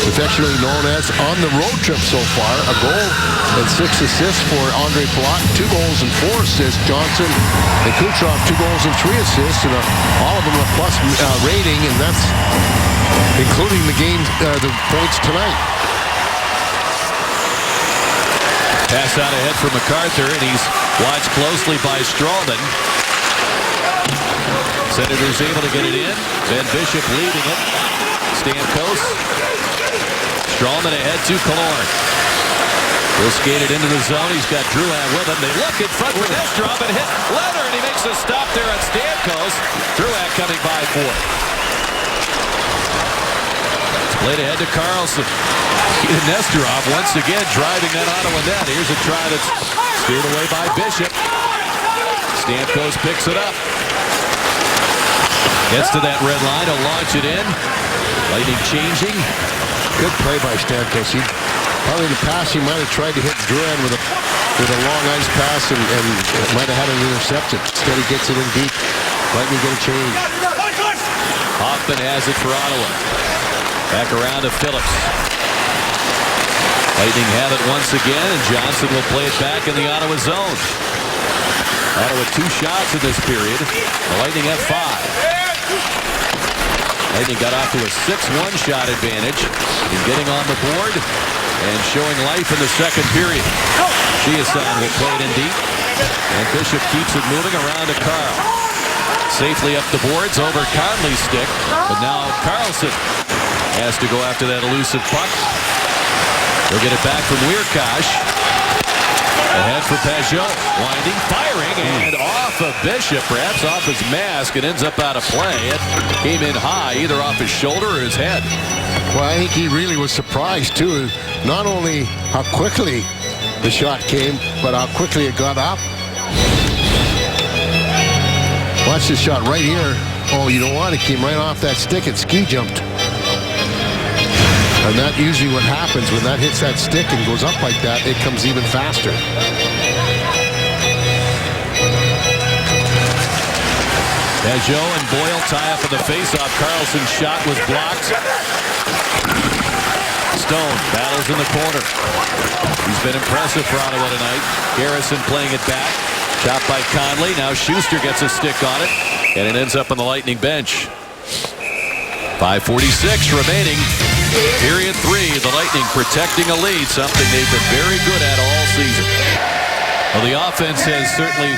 Affectionately known as On the Road Trip so far. A goal and 6 assists for Andre Palat, 2 goals and 4 assists. Johnson and Kucherov, 2 goals and 3 assists, and all of them a plus rating, and that's including the game, the points tonight. Pass out ahead for MacArthur, and he's watched closely by Strawman. Senators able to get it in. Ben Bishop leading it. Stamkos. Strawman ahead to Killorn. Will skate it into the zone. He's got Drouin with him. They look in front for Nesterov and hit Leonard. He makes a stop there on Stamkos. Drouin coming by for it. Played ahead to Carlson. Nesterov once again driving that Ottawa net. Here's a try that's steered away by Bishop. Stamkos picks it up. Gets to that red line. He'll launch it in. Lightning changing. Good play by Stamkos. He Probably in the past he might have tried to hit Duran with a long ice pass and might have had an interception. Instead he gets it in deep. Lightning get a change. Hoffman has it for Ottawa. Back around to Phillips. Lightning have it once again, and Johnson will play it back in the Ottawa zone. Ottawa 2 shots in this period. The Lightning have 5. Lightning got off to a 6-1 shot advantage in getting on the board and showing life in the second period. Chiasson will play it in deep, and Bishop keeps it moving around to Carl. Safely up the boards over Conley's stick, but now Carlson has to go after that elusive puck. He'll get it back from Wierkosh. Ahead for Pajot, winding, firing, and off of Bishop, perhaps off his mask, and ends up out of play. It came in high, either off his shoulder or his head. Well, I think he really was surprised, too. Not only how quickly the shot came, but how quickly it got up. Watch this shot right here. Oh, you don't want it. Came right off that stick and ski jumped. And that usually what happens when that hits that stick and goes up like that, it comes even faster. Pajot and Boyle tie up in the faceoff. Carlson's shot was blocked. Stone battles in the corner. He's been impressive for Ottawa tonight. Garrison playing it back. Chopped by Conley. Now Schuster gets a stick on it, and it ends up on the Lightning bench. 5:46 remaining. Period 3. The Lightning protecting a lead, something they've been very good at all season. Well, the offense has certainly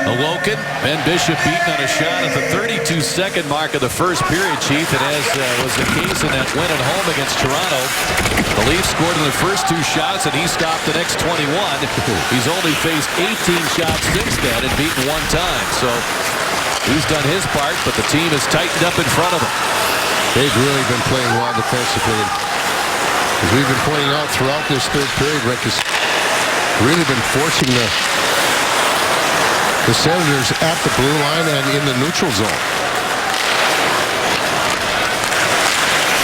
awoken. Ben Bishop beaten on a shot at the 32-second mark of the first period, Chief. And as was the case in that win at home against Toronto, the Leafs scored in the first 2 shots, and he stopped the next 21. He's only faced 18 shots since then and beaten 1 time. So he's done his part, but the team has tightened up in front of him. They've really been playing well defensively. As we've been pointing out throughout this third period, Rick has really been forcing the Senators at the blue line and in the neutral zone.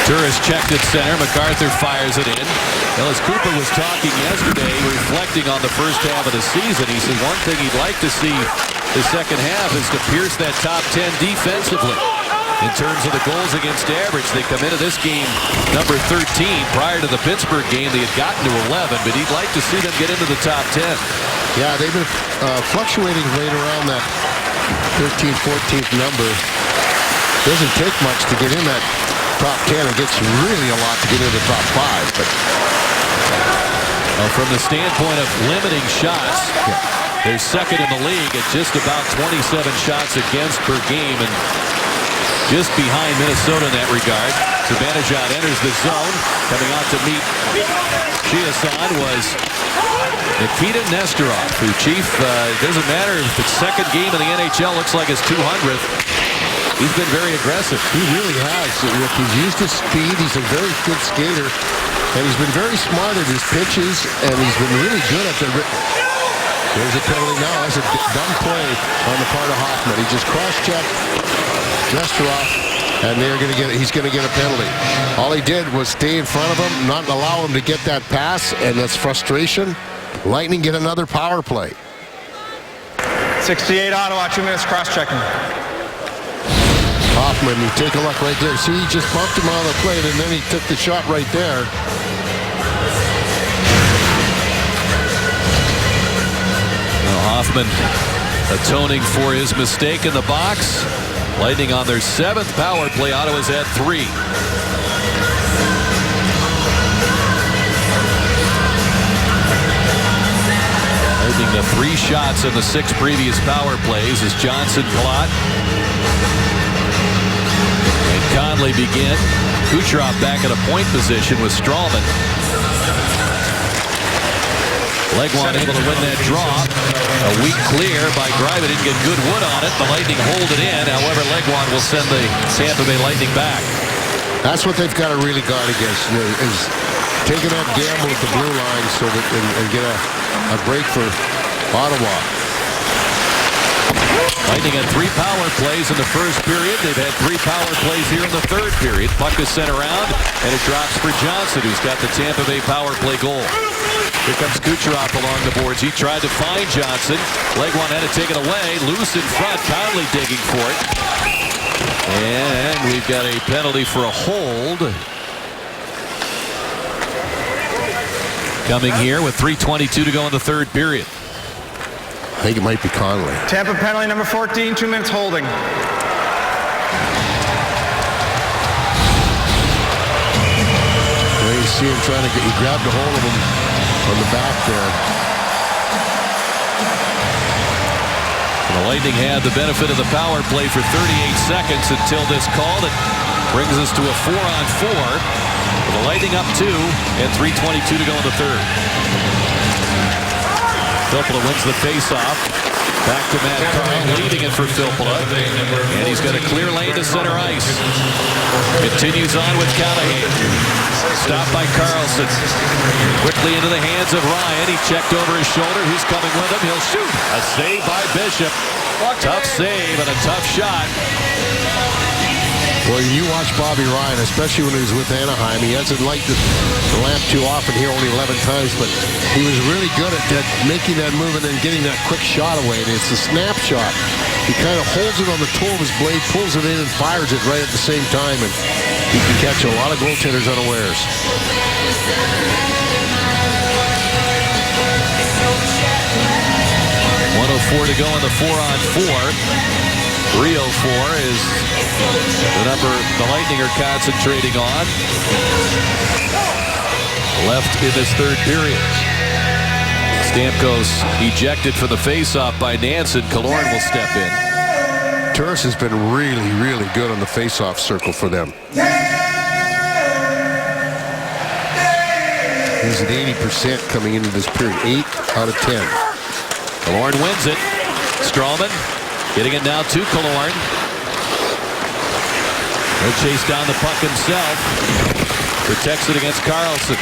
Turris checked at center. MacArthur fires it in. Well, as Cooper was talking yesterday, reflecting on the first half of the season, he said one thing he'd like to see the second half is to pierce that top 10 defensively. In terms of the goals against average, they come into this game number 13. Prior to the Pittsburgh game, they had gotten to 11, but he'd like to see them get into the top 10. Yeah, they've been fluctuating right around that 13th, 14th number. Doesn't take much to get in that top 10. It gets really a lot to get into the top 5. But well, from the standpoint of limiting shots, they're second in the league at just about 27 shots against per game, and just behind Minnesota in that regard. Zibanejad enters the zone. Coming out to meet Chiasson was Nikita Nesterov, who, Chief, doesn't matter if it's second game in the NHL, looks like his 200th. He's been very aggressive. He really has. He's used his speed. He's a very good skater. And he's been very smart at his pitches. And he's been really good at the... There's a penalty now. That's a dumb play on the part of Hoffman. He just cross-checked Nesterov, and he's going to get a penalty. All he did was stay in front of him, not allow him to get that pass, and that's frustration. Lightning get another power play. 68 Ottawa, 2 minutes cross-checking. Hoffman, you take a look right there. See, he just bumped him on the plate, and then he took the shot right there. Well, Hoffman atoning for his mistake in the box. Lightning on their 7th power play. Ottawa's at 3. Lightning the 3 shots in the 6 previous power plays as Johnson, Palat, and Conley begin. Kucherov back at a point position with Strawman. Legwand able to win that draw. A weak clear by Greive. Didn't get good wood on it. The Lightning hold it in. However, Legwand will send the Tampa Bay Lightning back. That's what they've got to really guard against, is taking that gamble at the blue line so that and get a break for Ottawa. Lightning had 3 power plays in the first period. They've had 3 power plays here in the third period. Puck is sent around, and it drops for Johnson, who's got the Tampa Bay power play goal. Here comes Kucherov along the boards. He tried to find Johnson. Legwand had to take it away. Loose in front. Conley digging for it. And we've got a penalty for a hold. Coming here with 3:22 to go in the third period. I think it might be Conley. Tampa penalty number 14, 2 minutes holding. Well, you see him trying to get, he grabbed a hold of him on the back there. And the Lightning had the benefit of the power play for 38 seconds until this call that brings us to a 4-on-4. The Lightning up 2 and 3:22 to go in the third. Filppula wins the face-off. Back to Matt Carl, leading it for Filppula. And he's got a clear lane to center ice. Continues on with Callahan. Stopped by Carlson. Quickly into the hands of Ryan. He checked over his shoulder. Who's coming with him? He'll shoot. A save by Bishop. Tough save and a tough shot. Well, you watch Bobby Ryan, especially when he was with Anaheim. He hasn't lighted the lamp too often here, only 11 times, but he was really good at that, making that move and then getting that quick shot away. And it's a snapshot. He kind of holds it on the toe of his blade, pulls it in, and fires it right at the same time. And he can catch a lot of goaltenders unawares. 1:04 to go in the 4-on-4. 3:04 is the number the Lightning are concentrating on. Left in this third period. Stamkos ejected for the face-off by Nansen. Killorn will step in. Turris has been really, really good on the face-off circle for them. He's at 80% coming into this period. 8 out of 10. Killorn wins it. Stralman getting it now to Killorn. He'll chase down the puck himself. Protects it against Carlson.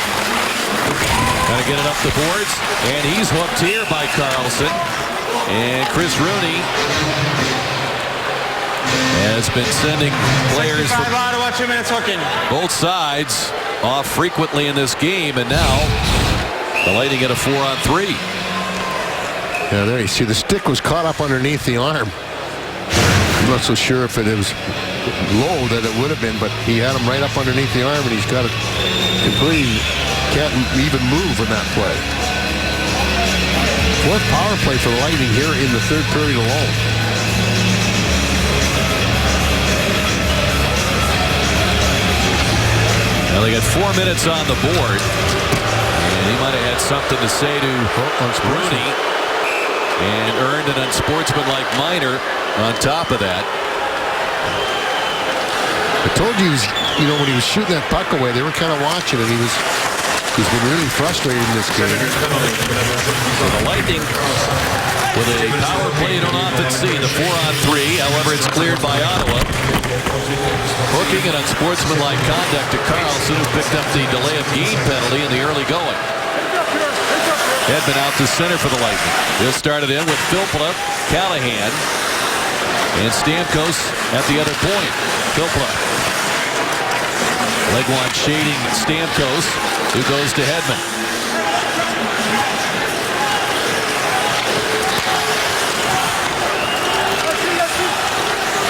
Got to get it up the boards. And he's hooked here by Carlson. And Chris Rooney has been sending players from Ottawa, 2 minutes hooking. both sides off frequently in this game. And now the Lightning get a 4-on-3. Yeah, there you see the stick was caught up underneath the arm. I'm not so sure if it was low that it would have been, but he had him right up underneath the arm, and he's got it completely, can't even move in that play. 4th power play for the Lightning here in the third period alone. Now they got 4 minutes on the board, and he might have had something to say to Rooney and earned an unsportsmanlike minor on top of that. I told you, when he was shooting that puck away, they were kind of watching it. He's been really frustrated in this game. So the Lightning with a power play you don't often see, the 4-on-3. However, it's cleared by Ottawa. Hooking and unsportsmanlike conduct to Carlson, who picked up the delay of game penalty in the early going. Hedman out to center for the Lightning. He'll start it in with Filppula, Callahan, and Stamkos at the other point. Filppula. Legwand shading Stamkos, who goes to Hedman.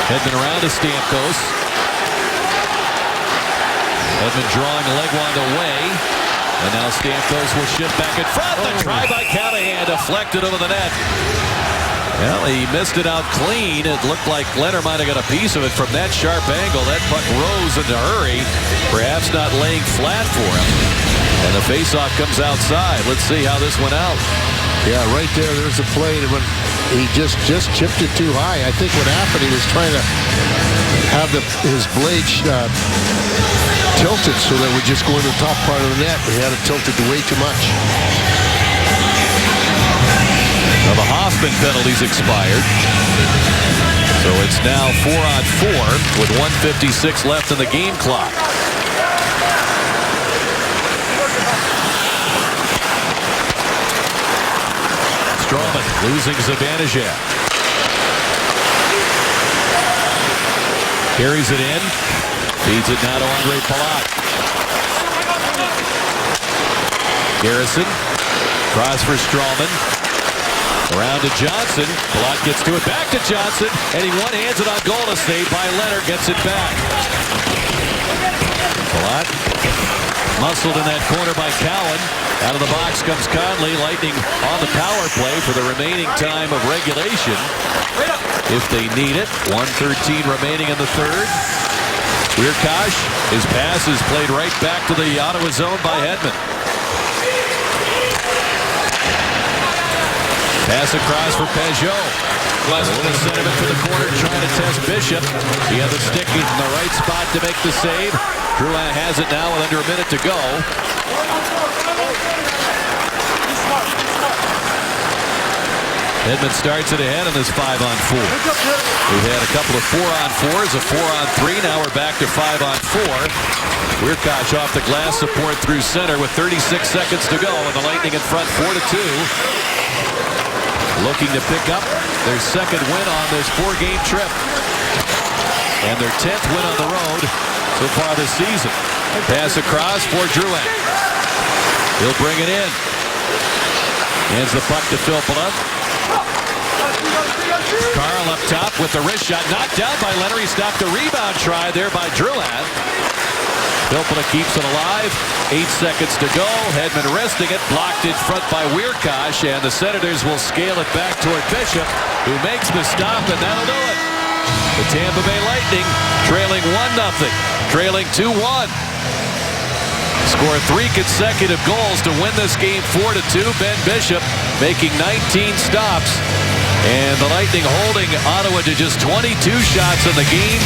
Hedman around to Stamkos. Hedman drawing Legwand away. And now Stamkos will shift back in front. The try by Callahan deflected over the net. Well, he missed it out clean. It looked like Leonard might have got a piece of it from that sharp angle. That puck rose in a hurry, perhaps not laying flat for him. And the faceoff comes outside. Let's see how this went out. Yeah, right there, there's a play when he just chipped it too high. I think what happened, he was trying to have his blade tilted so that it would just go in the top part of the net. He had it tilted way too much. Now the Hoffman penalty's expired. So it's now 4-on-4 with 1:56 left in the game clock. Stralman losing Zibanejad. Carries it in. Feeds it now to Andre Palat. Garrison. Cross for Strawman. Around to Johnson. Palat gets to it. Back to Johnson. And he one-hands it on goal. A save by Leonard. Gets it back. Palat. Muscled in that corner by Cowan. Out of the box comes Conley. Lightning on the power play for the remaining time of regulation. If they need it. 1:13 remaining in the third. Wiercioch. His pass is played right back to the Ottawa zone by Hedman. Pass across for Peugeot. Pleasant sent him to the corner trying to test Bishop. He had the stick in the right spot to make the save. Drouin has it now with under a minute to go. Hedman starts it ahead in this 5-on-4. We've had a couple of 4-on-4s, a 4-on-3. Now we're back to 5-on-4. Wiercioch off the glass support through center with 36 seconds to go, and the Lightning in front 4-2. Looking to pick up their second win on this 4-game trip. And their 10th win on the road so far this season. Pass across for Drouin. He'll bring it in. Hands the puck to Filppula. Carl up top with the wrist shot. Knocked down by Leonard. He stopped the rebound try there by Drouin. Filppula keeps it alive. 8 seconds to go. Hedman wresting it. Blocked in front by Wiercioch. And the Senators will scale it back toward Bishop, who makes the stop, and that'll do it. The Tampa Bay Lightning trailing 1-0. Trailing 2-1. Score 3 consecutive goals to win this game 4-2. Ben Bishop making 19 stops. And the Lightning holding Ottawa to just 22 shots in the game.